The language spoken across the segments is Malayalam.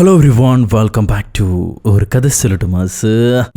Hello everyone, welcome back to ഒരു കഥ സിലിട്ടുമാസ്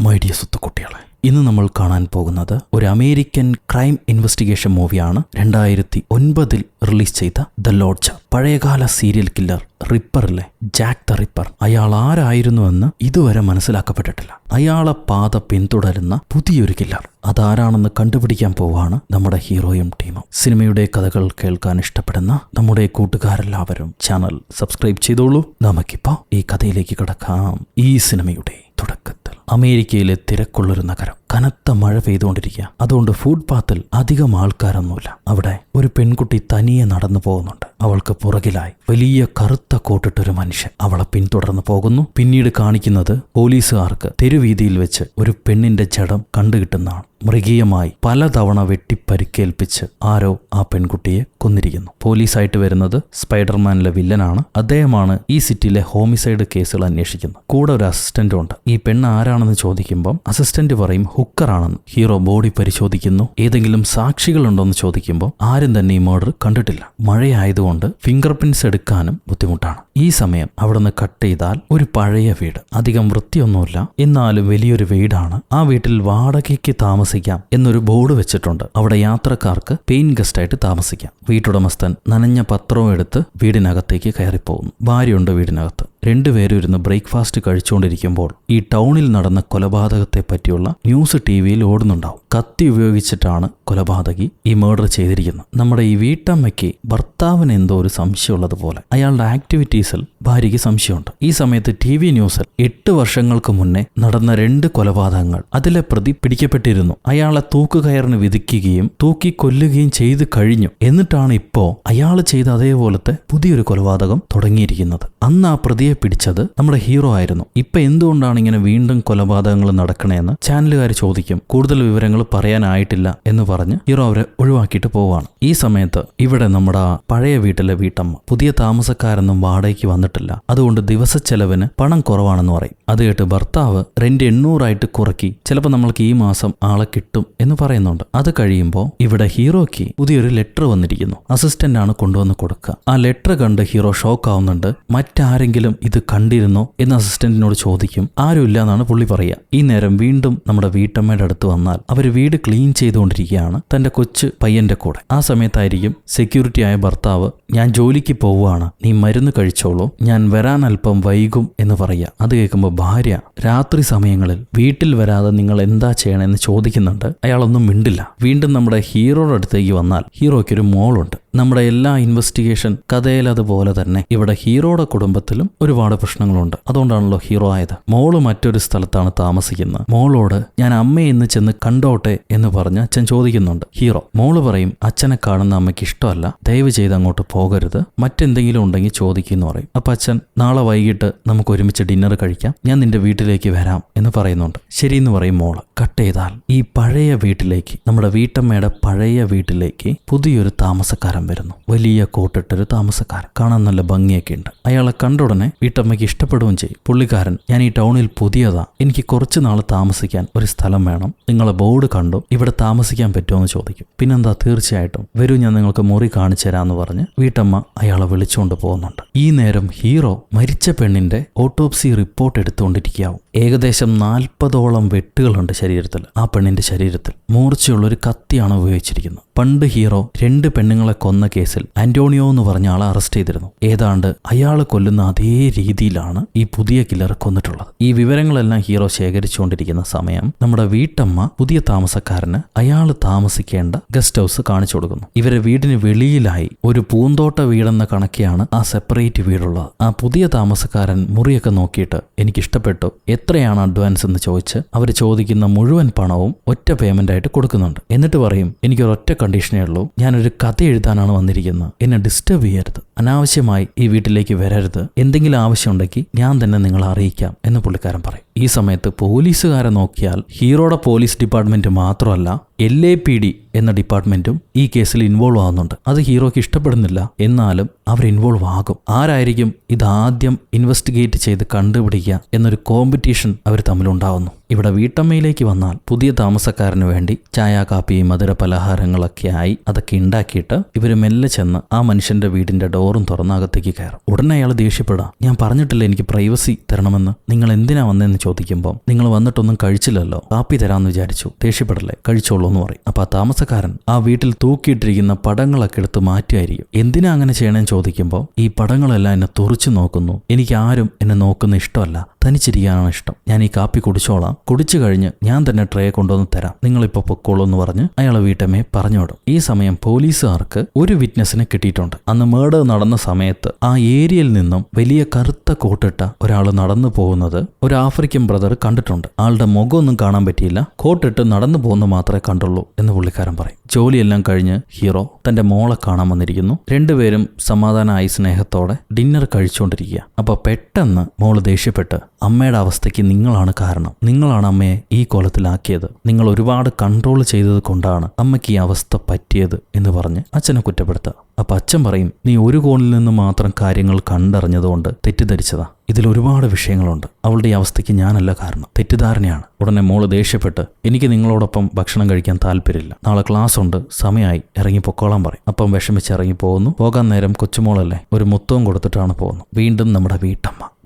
മൈ ഡിയർ സുത്തുകുട്ടികളെ. ഇന്ന് നമ്മൾ കാണാൻ പോകുന്നത് ഒരു അമേരിക്കൻ ക്രൈം ഇൻവെസ്റ്റിഗേഷൻ മൂവിയാണ്. 2009 റിലീസ് ചെയ്ത ദ ലോഡ്ജ്. പഴയകാല സീരിയൽ കില്ലർ റിപ്പറിലെ ജാക്ക് ദ റിപ്പർ അയാൾ ആരായിരുന്നുവെന്ന് ഇതുവരെ മനസ്സിലാക്കപ്പെട്ടിട്ടില്ല. അയാളെ പാത പിന്തുടരുന്ന പുതിയൊരു കില്ലർ അതാരാണെന്ന് കണ്ടുപിടിക്കാൻ പോവാണ് നമ്മുടെ ഹീറോയും ടീമും. സിനിമയുടെ കഥകൾ കേൾക്കാൻ ഇഷ്ടപ്പെടുന്ന നമ്മുടെ കൂട്ടുകാരെല്ലാവരും ചാനൽ സബ്സ്ക്രൈബ് ചെയ്തോളൂ. നമുക്കിപ്പോ ഈ കഥയിലേക്ക് കടക്കാം. ഈ സിനിമയുടെ തുടക്കത്തിൽ അമേരിക്കയിലെ തിരക്കുള്ളൊരു നഗരം. കനത്ത മഴ പെയ്തുകൊണ്ടിരിക്കുക. അതുകൊണ്ട് ഫുട്പാത്തിൽ അധികം ആൾക്കാരൊന്നുമില്ല. അവിടെ ഒരു പെൺകുട്ടി തനിയെ നടന്നു പോകുന്നുണ്ട്. അവൾക്ക് പുറകിലായി വലിയ കറുത്ത കോട്ടിട്ടൊരു മനുഷ്യൻ അവളെ പിന്തുടർന്ന് പോകുന്നു. പിന്നീട് കാണിക്കുന്നത് പോലീസുകാർക്ക് തെരുവീതിയിൽ വെച്ച് ഒരു പെണ്ണിന്റെ ജഡം കണ്ടുകിട്ടുന്നതാണ്. മൃഗീയമായി പലതവണ വെട്ടിപ്പരിക്കേൽപ്പിച്ച് ആരോ ആ പെൺകുട്ടിയെ കൊന്നിരിക്കുന്നു. പോലീസായിട്ട് വരുന്നത് സ്പൈഡർമാനിലെ വില്ലനാണ്. അദ്ദേഹമാണ് ഈ സിറ്റിയിലെ ഹോമിസൈഡ് കേസുകൾ അന്വേഷിക്കുന്നത്. കൂടെ ഒരു അസിസ്റ്റന്റും ഉണ്ട്. ഈ പെണ്ണ് ആരാണെന്ന് ചോദിക്കുമ്പോൾ അസിസ്റ്റന്റ് പറയും ഹുക്കറാണെന്ന്. ഹീറോ ബോഡി പരിശോധിക്കുന്നു. ഏതെങ്കിലും സാക്ഷികളുണ്ടോന്ന് ചോദിക്കുമ്പോൾ ആരും തന്നെ ഈ മർഡർ കണ്ടിട്ടില്ല. മഴയായതുകൊണ്ട് ഫിംഗർ പ്രിന്റ്സ് എടുക്കാനും ബുദ്ധിമുട്ടാണ്. ഈ സമയം അവിടെ നിന്ന് കട്ട് ചെയ്താൽ ഒരു പഴയ വീട്. അധികം വൃത്തിയൊന്നുമില്ല, എന്നാലും വലിയൊരു വീടാണ്. ആ വീട്ടിൽ വാടകയ്ക്ക് താമസിക്കാം എന്നൊരു ബോർഡ് വെച്ചിട്ടുണ്ട്. അവിടെ യാത്രക്കാർക്ക് പെയിൻ ഗസ്റ്റ് ആയിട്ട് താമസിക്കാം. വീട്ടുടമസ്ഥൻ നനഞ്ഞ പത്രവും എടുത്ത് വീടിനകത്തേക്ക് കയറിപ്പോകുന്നു. ഭാര്യയുണ്ട് വീടിനകത്ത്. രണ്ടുപേരും ഇരുന്ന് ബ്രേക്ക്ഫാസ്റ്റ് കഴിച്ചുകൊണ്ടിരിക്കുമ്പോൾ ഈ ടൗണിൽ നടന്ന കൊലപാതകത്തെ പറ്റിയുള്ള ന്യൂസ് ടിവിയിൽ ഓടുന്നുണ്ടാവും. കത്തി ഉപയോഗിച്ചിട്ടാണ് കൊലപാതകി ഈ മർഡർ ചെയ്തിരിക്കുന്നത്. നമ്മുടെ ഈ വീട്ടമ്മയ്ക്ക് ഭർത്താവിന് എന്തോ ഒരു സംശയമുള്ളതുപോലെ അയാളുടെ ആക്ടിവിറ്റീസിൽ ഭാര്യയ്ക്ക് സംശയമുണ്ട്. ഈ സമയത്ത് TV ന്യൂസിൽ 8 വർഷങ്ങൾക്ക് മുന്നേ നടന്ന 2 കൊലപാതകങ്ങൾ അതിലെ പ്രതി പിടിക്കപ്പെട്ടിരുന്നു. അയാളെ തൂക്കുകയറിന് വിധിക്കുകയും തൂക്കി കൊല്ലുകയും ചെയ്തു കഴിഞ്ഞു. എന്നിട്ടാണ് ഇപ്പോ അയാൾ ചെയ്ത അതേപോലത്തെ പുതിയൊരു കൊലപാതകം തുടങ്ങിയിരിക്കുന്നത്. അന്ന് ആ പ്രതിയെ പിടിച്ചത് നമ്മുടെ ഹീറോ ആയിരുന്നു. ഇപ്പൊ എന്തുകൊണ്ടാണ് ഇങ്ങനെ വീണ്ടും കൊലപാതകങ്ങൾ നടക്കണേന്ന് ചാനലുകാർ ചോദിക്കും. കൂടുതൽ വിവരങ്ങൾ പറയാനായിട്ടില്ല എന്ന് പറഞ്ഞ് ഹീറോ അവരെ ഒഴിവാക്കിയിട്ട് പോവാണ്. ഈ സമയത്ത് ഇവിടെ നമ്മുടെ പഴയ വീട്ടിലെ വീട്ടമ്മ പുതിയ താമസക്കാരൊന്നും വാടകയ്ക്ക് വന്നിട്ടില്ല. അതുകൊണ്ട് ദിവസച്ചെലവിന് പണം കുറവാണെന്ന് പറയും. അത് കേട്ട് ഭർത്താവ് റെന്റ് 800 കുറയ്ക്കി ചിലപ്പോൾ നമ്മൾക്ക് ഈ മാസം ആളെ കിട്ടും എന്ന് പറയുന്നുണ്ട്. അത് കഴിയുമ്പോൾ ഇവിടെ ഹീറോയ്ക്ക് പുതിയൊരു ലെറ്റർ വന്നിരിക്കുന്നു. അസിസ്റ്റന്റ് ആണ് കൊണ്ടുവന്ന് കൊടുക്കുക. ആ ലെറ്റർ കണ്ട് ഹീറോ ഷോക്ക് ആവുന്നുണ്ട്. മറ്റാരെങ്കിലും ഇത് കണ്ടിരുന്നോ എന്ന് അസിസ്റ്റന്റിനോട് ചോദിക്കും. ആരുമില്ല എന്നാണ് പുള്ളി പറയുക. ഈ നേരം വീണ്ടും നമ്മുടെ വീട്ടമ്മയുടെ അടുത്ത് വന്നാൽ അവർ വീട് ക്ലീൻ ചെയ്തുകൊണ്ടിരിക്കുകയാണ് തന്റെ കൊച്ചു പയ്യന്റെ കൂടെ. ആ സമയത്തായിരിക്കും സെക്യൂരിറ്റി ആയ ഭർത്താവ് ഞാൻ ജോലിക്ക് പോവുകയാണ്, നീ മരുന്ന് കഴിച്ചോളൂ, ഞാൻ വരാൻ അല്പം വൈകും എന്ന് പറയുക. അത് കേൾക്കുമ്പോൾ ഭാര്യ രാത്രി സമയങ്ങളിൽ വീട്ടിൽ വരാതെ നിങ്ങൾ എന്താ ചെയ്യണമെന്ന് ചോദിക്കുന്നുണ്ട്. അയാളൊന്നും മിണ്ടില്ല. വീണ്ടും നമ്മുടെ ഹീറോയുടെ അടുത്തേക്ക് വന്നാൽ ഹീറോയ്ക്കൊരു മോളുണ്ട്. നമ്മുടെ എല്ലാ ഇൻവെസ്റ്റിഗേഷൻ കഥയിൽ അതുപോലെ തന്നെ ഇവിടെ ഹീറോയുടെ കുടുംബത്തിലും ഒരുപാട് പ്രശ്നങ്ങളുണ്ട്. അതുകൊണ്ടാണല്ലോ ഹീറോ ആയത്. മോള് മറ്റൊരു സ്ഥലത്താണ് താമസിക്കുന്നത്. മോളോട് ഞാൻ അമ്മയെ ഇന്ന് ചെന്ന് കണ്ടോട്ടെ എന്ന് പറഞ്ഞ് അച്ഛൻ ചോദിക്കുന്നുണ്ട്. ഹീറോ മോള് പറയും അച്ഛനെ കാണുന്ന അമ്മയ്ക്ക് ഇഷ്ടമല്ല, ദയവ് ചെയ്ത് അങ്ങോട്ട് പോകരുത്, മറ്റെന്തെങ്കിലും ഉണ്ടെങ്കിൽ ചോദിക്കുമെന്ന് പറയും. അപ്പൊ അച്ഛൻ നാളെ വൈകിട്ട് നമുക്ക് ഒരുമിച്ച് ഡിന്നർ കഴിക്കാം, ഞാൻ നിന്റെ വീട്ടിലേക്ക് വരാം എന്ന് പറയുന്നുണ്ട്. ശരിയെന്ന് പറയും മോള്. കട്ട് ചെയ്താൽ ഈ പഴയ വീട്ടിലേക്ക്, നമ്മുടെ വീട്ടമ്മയുടെ പഴയ വീട്ടിലേക്ക് പുതിയൊരു താമസക്കാരൻ വരുന്നു. വലിയ കോട്ടിട്ടൊരു താമസക്കാരൻ. കാണാൻ നല്ല ഭംഗിയൊക്കെ ഉണ്ട്. അയാളെ കണ്ട ഉടനെ വീട്ടമ്മയ്ക്ക് ഇഷ്ടപ്പെടുകയും ചെയ്യും. പുള്ളിക്കാരൻ ഞാൻ ഈ ടൗണിൽ പുതിയതാ, എനിക്ക് കുറച്ച് നാൾ താമസിക്കാൻ ഒരു സ്ഥലം വേണം, നിങ്ങളെ ബോർഡ് കണ്ടു, ഇവിടെ താമസിക്കാൻ പറ്റുമോ എന്ന് ചോദിക്കും. പിന്നെന്താ, തീർച്ചയായിട്ടും വരൂ, ഞാൻ നിങ്ങൾക്ക് മുറി കാണിച്ചു തരാമെന്ന് പറഞ്ഞ് വീട്ടമ്മ അയാളെ വിളിച്ചുകൊണ്ട് പോകുന്നുണ്ട്. ഈ നേരം ഹീറോ മരിച്ച പെണ്ണിന്റെ ഓട്ടോപ്സി റിപ്പോർട്ട് എടുത്തുകൊണ്ടിരിക്കാവും. ഏകദേശം 40ഓളം വെട്ടുകളുണ്ട് ശരീരത്തിൽ. ആ പെണ്ണിന്റെ ശരീരത്തിൽ മൂർച്ചയുള്ളൊരു കത്തിയാണ് ഉപയോഗിച്ചിരിക്കുന്നത്. പണ്ട് ഹീറോ 2 പെണ്ണുങ്ങളെ കൊന്ന കേസിൽ ആന്റോണിയോ എന്ന് പറഞ്ഞ ആളെ അറസ്റ്റ് ചെയ്തിരുന്നു. ഏതാണ്ട് അയാൾ കൊല്ലുന്ന അതേ രീതിയിലാണ് ഈ പുതിയ കില്ലർ കൊന്നിട്ടുള്ളത്. ഈ വിവരങ്ങളെല്ലാം ഹീറോ ശേഖരിച്ചുകൊണ്ടിരിക്കുന്ന സമയം നമ്മുടെ വീട്ടമ്മ പുതിയ താമസക്കാരന് അയാൾ താമസിക്കേണ്ട ഗസ്റ്റ് ഹൗസ് കാണിച്ചു കൊടുക്കുന്നു. ഇവരെ വീടിന് വെളിയിലായി ഒരു പൂന്തോട്ട വീടെന്ന കണക്കെയാണ് ആ സെപ്പറേറ്റ് വീടുള്ളത്. ആ പുതിയ താമസക്കാരൻ മുറിയൊക്കെ നോക്കിയിട്ട് എനിക്കിഷ്ടപ്പെട്ടു, എത്രയാണ് അഡ്വാൻസ് എന്ന് ചോദിച്ച് അവർ ചോദിക്കുന്ന മുഴുവൻ പണവും ഒറ്റ പേയ്മെന്റ് ആയിട്ട് കൊടുക്കുന്നുണ്ട്. എന്നിട്ട് പറയും എനിക്കൊരൊറ്റ കണ്ടീഷനേ ഉള്ളൂ, ഞാനൊരു കഥ എഴുതാനാണ് വന്നിരിക്കുന്നത്, എന്നെ ഡിസ്റ്റർബ് ചെയ്യരുത്, അനാവശ്യമായി ഈ വീട്ടിലേക്ക് വരരുത്, എന്തെങ്കിലും ആവശ്യമുണ്ടെങ്കിൽ ഞാൻ തന്നെ നിങ്ങളെ അറിയിക്കാം എന്ന് പുള്ളിക്കാരൻ പറയും. ഈ സമയത്ത് പോലീസുകാരെ നോക്കിയാൽ ഹീറോയുടെ പോലീസ് ഡിപ്പാർട്ട്മെന്റ് മാത്രമല്ല LAPD എന്ന ഡിപ്പാർട്ട്മെന്റും ഈ കേസിൽ ഇൻവോൾവ് ആവുന്നുണ്ട്. അത് ഹീറോയ്ക്ക് ഇഷ്ടപ്പെടുന്നില്ല, എന്നാലും അവർ ഇൻവോൾവ് ആകും. ആരായിരിക്കും ഇതാദ്യം ഇൻവെസ്റ്റിഗേറ്റ് ചെയ്ത് കണ്ടുപിടിക്കുക എന്നൊരു കോമ്പറ്റീഷൻ അവർ തമ്മിലുണ്ടാവുന്നു. ഇവിടെ വീട്ടമ്മയിലേക്ക് വന്നാൽ പുതിയ താമസക്കാരന് വേണ്ടി ചായ, കാപ്പി, മധുര പലഹാരങ്ങളൊക്കെ ആയി അതൊക്കെ ഉണ്ടാക്കിയിട്ട് ഇവർ മെല്ലെ ചെന്ന് ആ മനുഷ്യന്റെ വീടിന്റെ ഡോറും തുറന്നകത്തേക്ക് കയറും. ഉടനെ അയാൾ ദേഷ്യപ്പെടാം, ഞാൻ പറഞ്ഞിട്ടില്ല എനിക്ക് പ്രൈവസി തരണമെന്ന്, നിങ്ങൾ എന്തിനാ വന്നതെന്ന് ചോദിക്കുമ്പോൾ നിങ്ങൾ വന്നിട്ടൊന്നും കഴിച്ചില്ലല്ലോ, കാപ്പി തരാമെന്ന് വിചാരിച്ചു, ദേഷ്യപ്പെടല്ലേ, കഴിച്ചോളൂ എന്ന് പറയും. അപ്പൊ ആ താമസക്കാരൻ ആ വീട്ടിൽ തൂക്കിയിട്ടിരിക്കുന്ന പടങ്ങളൊക്കെ എടുത്ത് മാറ്റുമായിരിക്കും. എന്തിനാ അങ്ങനെ ചെയ്യണമെന്ന് ചോദിക്കുമ്പോൾ ഈ പടങ്ങളെല്ലാം എന്നെ തുറച്ചു നോക്കുന്നു, എനിക്ക് ആരും എന്നെ നോക്കുന്ന ഇഷ്ടമല്ല, തനിച്ചിരിക്കാനാണ് ഇഷ്ടം, ഞാൻ ഈ കാപ്പി കുടിച്ചോളാം, കുടിച്ചു കഴിഞ്ഞ് ഞാൻ തന്നെ ട്രേ കൊണ്ടുവന്ന് തരാം, നിങ്ങളിപ്പോൾ പൊക്കോളൂ എന്ന് പറഞ്ഞ് അയാളെ വീട്ടമ്മയെ പറഞ്ഞുവിടും. ഈ സമയം പോലീസുകാർക്ക് ഒരു വിറ്റ്നസിനെ കിട്ടിയിട്ടുണ്ട്. അന്ന് മേർഡർ നടന്ന സമയത്ത് ആ ഏരിയയിൽ നിന്നും വലിയ കറുത്ത കോട്ടിട്ട ഒരാൾ നടന്നു പോകുന്നത് ഒരു ആഫ്രിക്കൻ ബ്രദർ കണ്ടിട്ടുണ്ട്. ആളുടെ മുഖമൊന്നും കാണാൻ പറ്റിയില്ല, കോട്ടിട്ട് നടന്നു പോകുന്ന മാത്രമേ കണ്ടുള്ളൂ എന്ന് പുള്ളിക്കാരൻ പറയും. ജോലിയെല്ലാം കഴിഞ്ഞ് ഹീറോ തന്റെ മോളെ കാണാൻ വന്നിരിക്കുന്നു. രണ്ടുപേരും സമാധാനമായി സ്നേഹത്തോടെ ഡിന്നർ കഴിച്ചുകൊണ്ടിരിക്കുക. അപ്പൊ പെട്ടെന്ന് മോള് ദേഷ്യപ്പെട്ട്, അമ്മയുടെ അവസ്ഥയ്ക്ക് നിങ്ങളാണ് കാരണം, നിങ്ങളാണ് അമ്മയെ ഈ കോലത്തിലാക്കിയത്, നിങ്ങൾ ഒരുപാട് കൺട്രോൾ ചെയ്തത് കൊണ്ടാണ് അമ്മയ്ക്ക് ഈ അവസ്ഥ പറ്റിയത് എന്ന് പറഞ്ഞ് അച്ഛനെ കുറ്റപ്പെടുത്തുക. അപ്പൊ അച്ഛൻ പറയും, നീ ഒരു കോണിൽ നിന്ന് മാത്രം കാര്യങ്ങൾ കണ്ടറിഞ്ഞതുകൊണ്ട് തെറ്റിദ്ധരിച്ചതാ, ഇതിൽ ഒരുപാട് വിഷയങ്ങളുണ്ട്, അവളുടെ ഈ അവസ്ഥയ്ക്ക് ഞാനല്ല കാരണം, തെറ്റിദ്ധാരണയാണ്. ഉടനെ മോള് ദേഷ്യപ്പെട്ട്, എനിക്ക് നിങ്ങളോടൊപ്പം ഭക്ഷണം കഴിക്കാൻ താല്പര്യമില്ല, നാളെ ക്ലാസ് ഉണ്ട്, സമയമായി, ഇറങ്ങി പൊക്കോളാൻ പറയും. അപ്പം വിഷമിച്ച് ഇറങ്ങി പോകുന്നു. പോകാൻ നേരം കൊച്ചുമോളല്ലേ, ഒരു മുത്തവും കൊടുത്തിട്ടാണ് പോകുന്നത്. വീണ്ടും നമ്മുടെ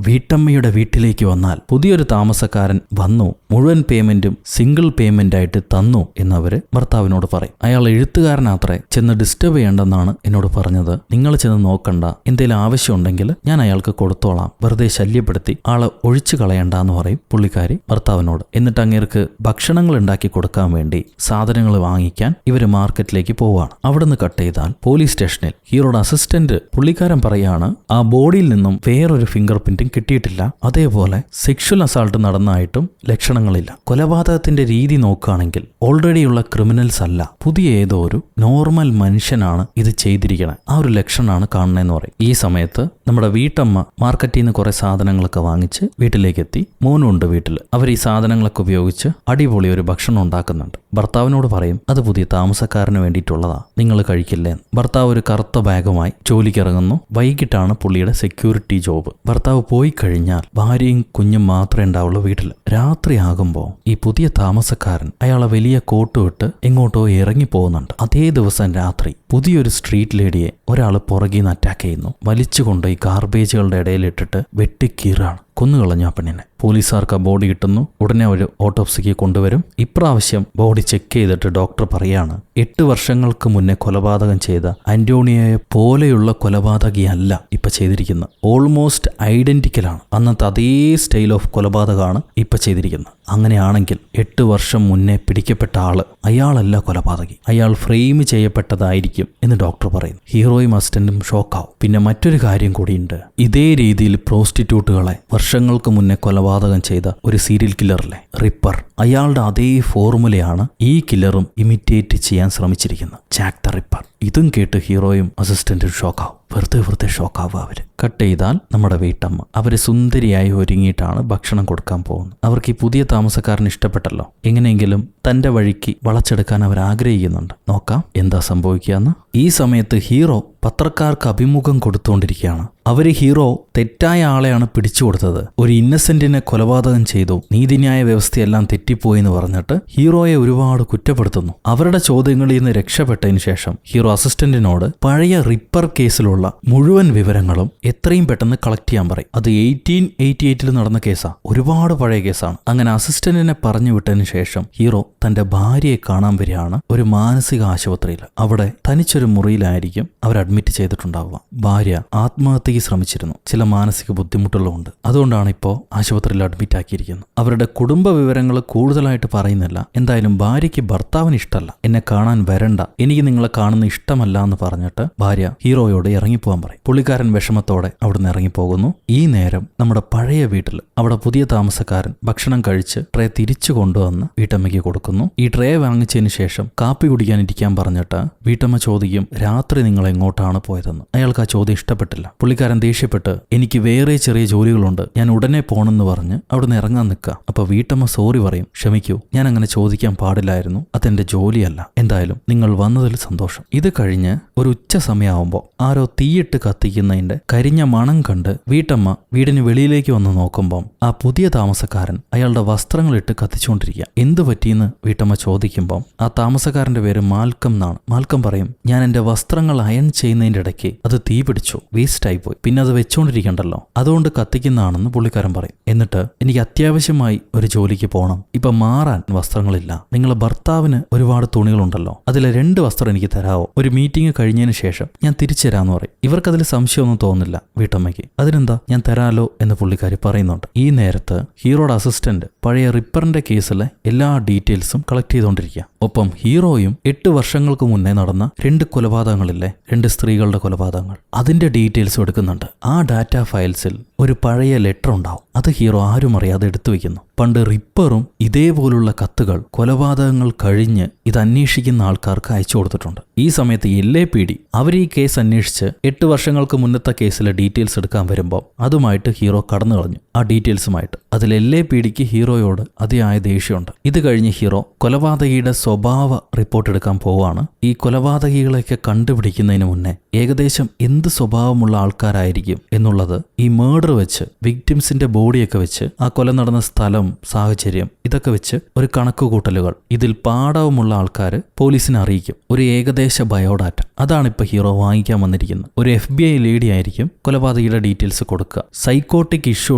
വീട്ടമ്മയുടെ വീട്ടിലേക്ക് വന്നാൽ പുതിയൊരു താമസക്കാരൻ വന്നു, മുഴുവൻ പേയ്മെന്റും സിംഗിൾ പേയ്മെന്റ് ആയിട്ട് തന്നു എന്നവര് ഭർത്താവിനോട് പറയും. അയാൾ എഴുത്തുകാരനാത്രേ, ചെന്ന് ഡിസ്റ്റർബ് ചെയ്യേണ്ടെന്നാണ് എന്നോട് പറഞ്ഞത്, നിങ്ങൾ ചെന്ന് നോക്കണ്ട, എന്തെങ്കിലും ആവശ്യമുണ്ടെങ്കിൽ ഞാൻ അയാൾക്ക് കൊടുത്തോളാം, വെറുതെ ശല്യപ്പെടുത്തി ആളെ ഒഴിച്ചു കളയണ്ടെന്ന് പറയും പുള്ളിക്കാരി ഭർത്താവിനോട്. എന്നിട്ട് അങ്ങേർക്ക് ഭക്ഷണങ്ങൾ ഉണ്ടാക്കി കൊടുക്കാൻ വേണ്ടി സാധനങ്ങൾ വാങ്ങിക്കാൻ ഇവര് മാർക്കറ്റിലേക്ക് പോവാണ്. അവിടുന്ന് കട്ട് ചെയ്താൽ പോലീസ് സ്റ്റേഷനിൽ ഹീറോയുടെ അസിസ്റ്റന്റ് പുള്ളിക്കാരൻ പറയാണ്, ആ ബോഡിയിൽ നിന്നും വേറൊരു ഫിംഗർ പ്രിന്റും കിട്ടിയിട്ടില്ല, അതേപോലെ സെക്ഷൽ അസാൾട്ട് നടന്നായിട്ടും ലക്ഷണങ്ങളില്ല. കൊലപാതകത്തിന്റെ രീതി നോക്കുകയാണെങ്കിൽ ഓൾറെഡിയുള്ള ക്രിമിനൽസ് അല്ല, പുതിയ ഏതോ ഒരു നോർമൽ മനുഷ്യനാണ് ഇത് ചെയ്തിരിക്കണേ, ആ ഒരു ലക്ഷണമാണ് കാണുന്നതെന്ന് പറയും. ഈ സമയത്ത് നമ്മുടെ വീട്ടമ്മ മാർക്കറ്റിൽ നിന്ന് കുറെ സാധനങ്ങളൊക്കെ വാങ്ങിച്ച് വീട്ടിലേക്ക് എത്തി. മോനുണ്ട് വീട്ടിൽ. അവർ ഈ സാധനങ്ങളൊക്കെ ഉപയോഗിച്ച് അടിപൊളി ഒരു ഭക്ഷണം ഉണ്ടാക്കുന്നുണ്ട്. ഭർത്താവിനോട് പറയും, അത് പുതിയ താമസക്കാരന് വേണ്ടിയിട്ടുള്ളതാ, നിങ്ങൾ കഴിക്കില്ലേ. ഭർത്താവ് ഒരു കറുത്ത ബാഗുമായി ജോലിക്ക് ഇറങ്ങുന്നു. വൈകിട്ടാണ് പുള്ളിയുടെ സെക്യൂരിറ്റി ജോബ്. ഭർത്താവ് പോയി കഴിഞ്ഞാൽ ഭാര്യയും കുഞ്ഞും മാത്രമേ ഉണ്ടാവുള്ളൂ വീട്ടിൽ. രാത്രിയാകുമ്പോൾ ഈ പുതിയ താമസക്കാരൻ അയാളെ വലിയ കോട്ടുവിട്ട് എങ്ങോട്ടോ ഇറങ്ങി പോകുന്നുണ്ട്. അതേ ദിവസം രാത്രി പുതിയൊരു സ്ട്രീറ്റ് ലേഡിയെ ഒരാൾ പുറകിൽ നിന്ന് അറ്റാക്ക് ചെയ്യുന്നു. വലിച്ചുകൊണ്ട് ഈ ഗാർബേജുകളുടെ ഇടയിലിട്ടിട്ട് വെട്ടിക്കീറാണ്. കൊന്നുകളഞ്ഞു ആ പെണ്ണിനെ. പോലീസുകാർക്ക് ആ ബോഡി കിട്ടുന്നു. ഉടനെ ഒരു ഓട്ടോപ്സിക്ക് കൊണ്ടുവരും. ഇപ്രാവശ്യം ബോഡി ചെക്ക് ചെയ്തിട്ട് ഡോക്ടർ പറയാണ്, 8 വർഷങ്ങൾക്ക് മുന്നേ കൊലപാതകം ചെയ്ത ആന്റോണിയയെ പോലെയുള്ള കൊലപാതകിയല്ല ഇപ്പൊ ചെയ്തിരിക്കുന്നത്, ഓൾമോസ്റ്റ് ഐഡന്റിക്കലാണ്, അന്നത്തെ അതേ സ്റ്റൈൽ ഓഫ് കൊലപാതകമാണ് ഇപ്പൊ ചെയ്തിരിക്കുന്നത്. അങ്ങനെയാണെങ്കിൽ 8 വർഷം മുന്നേ പിടിക്കപ്പെട്ട ആള് അയാളല്ല കൊലപാതകി, അയാൾ ഫ്രെയിം ചെയ്യപ്പെട്ടതായിരിക്കും എന്ന് ഡോക്ടർ പറയുന്നു. ഹീറോയും അസിസ്റ്റന്റും ഷോക്കാവും. പിന്നെ മറ്റൊരു കാര്യം കൂടിയുണ്ട്. ഇതേ രീതിയിൽ പ്രോസ്റ്റിറ്റ്യൂട്ടുകളെ വർഷങ്ങൾക്ക് മുന്നേ കൊലപാതകം ചെയ്ത ഒരു സീരിയൽ കില്ലറിലെ റിപ്പർ, അയാളുടെ അതേ ഫോർമുലയാണ് ഈ കില്ലറും ഇമിറ്റേറ്റ് ചെയ്യാൻ ശ്രമിച്ചിരിക്കുന്നത്, ജാക്ക് ദ റിപ്പർ. ഇതും കേട്ട് ഹീറോയും അസിസ്റ്റന്റും ഷോക്കാവും. വെറുതെ ഷോക്കാവുക അവര്. കട്ട് ചെയ്താൽ നമ്മുടെ വീട്ടമ്മ അവര് സുന്ദരിയായി ഒരുങ്ങിയിട്ടാണ് ഭക്ഷണം കൊടുക്കാൻ പോകുന്നത്. അവർക്ക് ഈ പുതിയ താമസക്കാരന് ഇഷ്ടപ്പെട്ടല്ലോ, എങ്ങനെയെങ്കിലും തന്റെ വഴിക്ക് വളച്ചെടുക്കാൻ അവർ ആഗ്രഹിക്കുന്നുണ്ട്. നോക്കാം എന്താ സംഭവിക്കുകയെന്ന്. ഈ സമയത്ത് ഹീറോ പത്രക്കാർക്ക് അഭിമുഖം കൊടുത്തുകൊണ്ടിരിക്കുകയാണ്. അവര് ഹീറോ തെറ്റായ ആളെയാണ് പിടിച്ചു കൊടുത്തത്, ഒരു ഇന്നസെന്റിനെ കൊലപാതകം ചെയ്തു, നീതിന്യായ വ്യവസ്ഥയെല്ലാം തെറ്റിപ്പോയി എന്ന് പറഞ്ഞിട്ട് ഹീറോയെ ഒരുപാട് കുറ്റപ്പെടുത്തുന്നു. അവരുടെ ചോദ്യങ്ങളിൽ നിന്ന് രക്ഷപ്പെട്ടതിന് ശേഷം ഹീറോ അസിസ്റ്റന്റിനോട് പഴയ റിപ്പർ കേസിലുള്ള മുഴുവൻ വിവരങ്ങളും എത്രയും പെട്ടെന്ന് കളക്ട് ചെയ്യാൻ പറയും. അത് 1888 നടന്ന കേസാണ്, ഒരുപാട് പഴയ കേസാണ്. അങ്ങനെ അസിസ്റ്റന്റിനെ പറഞ്ഞു വിട്ടതിന് ശേഷം ഹീറോ തന്റെ ഭാര്യയെ കാണാൻ വരികയാണ് ഒരു മാനസിക ആശുപത്രിയിൽ. അവിടെ തനിച്ചൊരു മുറിയിലായിരിക്കും അവർ അഡ്മിറ്റ് ചെയ്തിട്ടുണ്ടാവുക. ഭാര്യ ആത്മഹത്യക്ക് ശ്രമിച്ചിരുന്നു, ചില മാനസിക ബുദ്ധിമുട്ടുകളുണ്ട്, അതുകൊണ്ടാണ് ഇപ്പോൾ ആശുപത്രിയിൽ അഡ്മിറ്റ് ആക്കിയിരിക്കുന്നത്. അവരുടെ കുടുംബ വിവരങ്ങൾ കൂടുതലായിട്ട് പറയുന്നില്ല. എന്തായാലും ഭാര്യയ്ക്ക് ഭർത്താവിന് ഇഷ്ടമല്ല, എന്നെ കാണാൻ വരണ്ട, എനിക്ക് നിങ്ങളെ കാണുന്ന ഇഷ്ടമല്ല എന്ന് പറഞ്ഞിട്ട് ഭാര്യ ഹീറോയോട് ഇറങ്ങിപ്പോകാൻ പറയും. പുള്ളിക്കാരൻ വിഷമത്തോടെ അവിടുന്ന് ഇറങ്ങിപ്പോകുന്നു. ഈ നേരം നമ്മുടെ പഴയ വീട്ടിൽ അവിടെ പുതിയ താമസക്കാരൻ ഭക്ഷണം കഴിച്ച് ട്രേ തിരിച്ചു കൊണ്ടുവന്ന് വീട്ടമ്മയ്ക്ക് കൊടുക്കുന്നു. ഈ ട്രേ വാങ്ങിച്ചതിന് ശേഷം കാപ്പി കുടിക്കാൻ ഇരിക്കാൻ പറഞ്ഞിട്ട് വീട്ടമ്മ ചോദിക്കും, ചോദിക്കും, രാത്രി നിങ്ങൾ എങ്ങോട്ടാണ് പോയതെന്ന്. അയാൾക്ക് ആ ചോദ്യം ഇഷ്ടപ്പെട്ടില്ല. പുള്ളിക്കാരൻ ദേഷ്യപ്പെട്ട്, എനിക്ക് വേറെ ചെറിയ ജോലികളുണ്ട്, ഞാൻ ഉടനെ പോണെന്ന് പറഞ്ഞ് അവിടുന്ന് ഇറങ്ങാൻ നിൽക്കുക. അപ്പൊ വീട്ടമ്മ സോറി പറയും, ക്ഷമിക്കൂ, ഞാൻ അങ്ങനെ ചോദിക്കാൻ പാടില്ലായിരുന്നു, അതെന്റെ ജോലിയല്ല, എന്തായാലും നിങ്ങൾ വന്നതിൽ സന്തോഷം. ഇത് കഴിഞ്ഞ് ഒരു ഉച്ച സമയമാകുമ്പോൾ ആരോ തീയിട്ട് കത്തിക്കുന്നതിന്റെ കരിഞ്ഞ മണം കണ്ട് വീട്ടമ്മ വീടിന് വെളിയിലേക്ക് വന്ന് നോക്കുമ്പം ആ പുതിയ താമസക്കാരൻ അയാളുടെ വസ്ത്രങ്ങളിട്ട് കത്തിച്ചുകൊണ്ടിരിക്കുക. എന്തു പറ്റിയെന്ന് വീട്ടമ്മ ചോദിക്കുമ്പം ആ താമസക്കാരന്റെ പേര് മാൽക്കം എന്നാണ്. മാൽക്കം പറയും, ഞാൻ എന്റെ വസ്ത്രങ്ങൾ അയൺ ചെയ്യുന്നതിന്റെ ഇടയ്ക്ക് അത് തീ പിടിച്ചു, വേസ്റ്റ് ആയിപ്പോയി, പിന്നെ അത് വെച്ചോണ്ടിരിക്കണ്ടല്ലോ, അതുകൊണ്ട് കത്തിക്കുന്നതാണെന്ന് പുള്ളിക്കാരൻ പറയും. എന്നിട്ട് എനിക്ക് അത്യാവശ്യമായി ഒരു ജോലിക്ക് പോകണം, ഇപ്പൊ മാറാൻ വസ്ത്രങ്ങളില്ല, നിങ്ങളെ ഭർത്താവിന് ഒരുപാട് തുണികളുണ്ടല്ലോ, അതിലെ 2 വസ്ത്രം എനിക്ക് തരാവോ, ഒരു മീറ്റിംഗ് കഴിഞ്ഞതിന് ശേഷം ഞാൻ തിരിച്ചു തരാമെന്ന് പറയും. ഇവർക്കതിൽ സംശയമൊന്നും തോന്നുന്നില്ല വീട്ടമ്മയ്ക്ക്. അതിനെന്താ, ഞാൻ തരാലോ എന്ന് പുള്ളിക്കാരി പറയുന്നുണ്ട്. ഈ നേരത്ത് ഹീറോയുടെ അസിസ്റ്റന്റ് പഴയ റിപ്പറിന്റെ കേസിലെ എല്ലാ ഡീറ്റെയിൽസും കളക്ട് ചെയ്തുകൊണ്ടിരിക്കുക. ഒപ്പം ഹീറോയും 8 വർഷങ്ങൾക്ക് മുന്നേ നടന്ന 2 കൊലപാതകങ്ങളില്ലേ, 2 സ്ത്രീകളുടെ കൊലപാതകങ്ങൾ, അതിന്റെ ഡീറ്റെയിൽസും എടുക്കുന്നുണ്ട്. ആ ഡാറ്റാ ഫയൽസിൽ ഒരു പഴയ ലെറ്റർ ഉണ്ടാവും. അത് ഹീറോ ആരും അറിയാതെ എടുത്തു വെക്കുന്നു. പണ്ട് റിപ്പറും ഇതേപോലുള്ള കത്തുകൾ കൊലപാതകങ്ങൾ കഴിഞ്ഞ് ഇത് അന്വേഷിക്കുന്ന ആൾക്കാർക്ക് അയച്ചു കൊടുത്തിട്ടുണ്ട്. ഈ സമയത്ത് LAPD അവർ ഈ കേസ് അന്വേഷിച്ച് 8 വർഷങ്ങൾക്ക് മുന്നത്തെ കേസിലെ ഡീറ്റെയിൽസ് എടുക്കാൻ വരുമ്പോൾ അതുമായിട്ട് ഹീറോ കടന്നു കളഞ്ഞു. ആ ഡീറ്റെയിൽസുമായിട്ട് അതിൽ LAPDക്ക് ഹീറോയോട് അതിയായ ദേഷ്യമുണ്ട്. ഇത് കഴിഞ്ഞ് ഹീറോ കൊലപാതകിയുടെ സ്വഭാവ റിപ്പോർട്ട് എടുക്കാൻ പോവാണ്. ഈ കൊലപാതകികളെയൊക്കെ കണ്ടുപിടിക്കുന്നതിന് മുന്നേ ഏകദേശം എന്ത് സ്വഭാവമുള്ള ആൾക്കാരായിരിക്കും എന്നുള്ളത് ഈ മേർഡർ വെച്ച്, വിക്ടിംസിന്റെ ബോഡിയൊക്കെ വെച്ച്, ആ കൊല നടന്ന സ്ഥലം, സാഹചര്യം, ഇതൊക്കെ വെച്ച് ഒരു കണക്കുകൂട്ടലുകൾ ഇതിൽ പാടവമുള്ള ആൾക്കാർ പോലീസിനെ അറിയിക്കും. ഒരു ഏകദേശ ബയോഡാറ്റ. അതാണ് ഇപ്പൊ ഹീറോ വാങ്ങിക്കാൻ വന്നിരിക്കുന്നത്. ഒരു FBI ലേഡി ആയിരിക്കും കൊലപാതകിയുടെ ഡീറ്റെയിൽസ് കൊടുക്കുക. സൈക്കോട്ടിക് ഇഷ്യൂ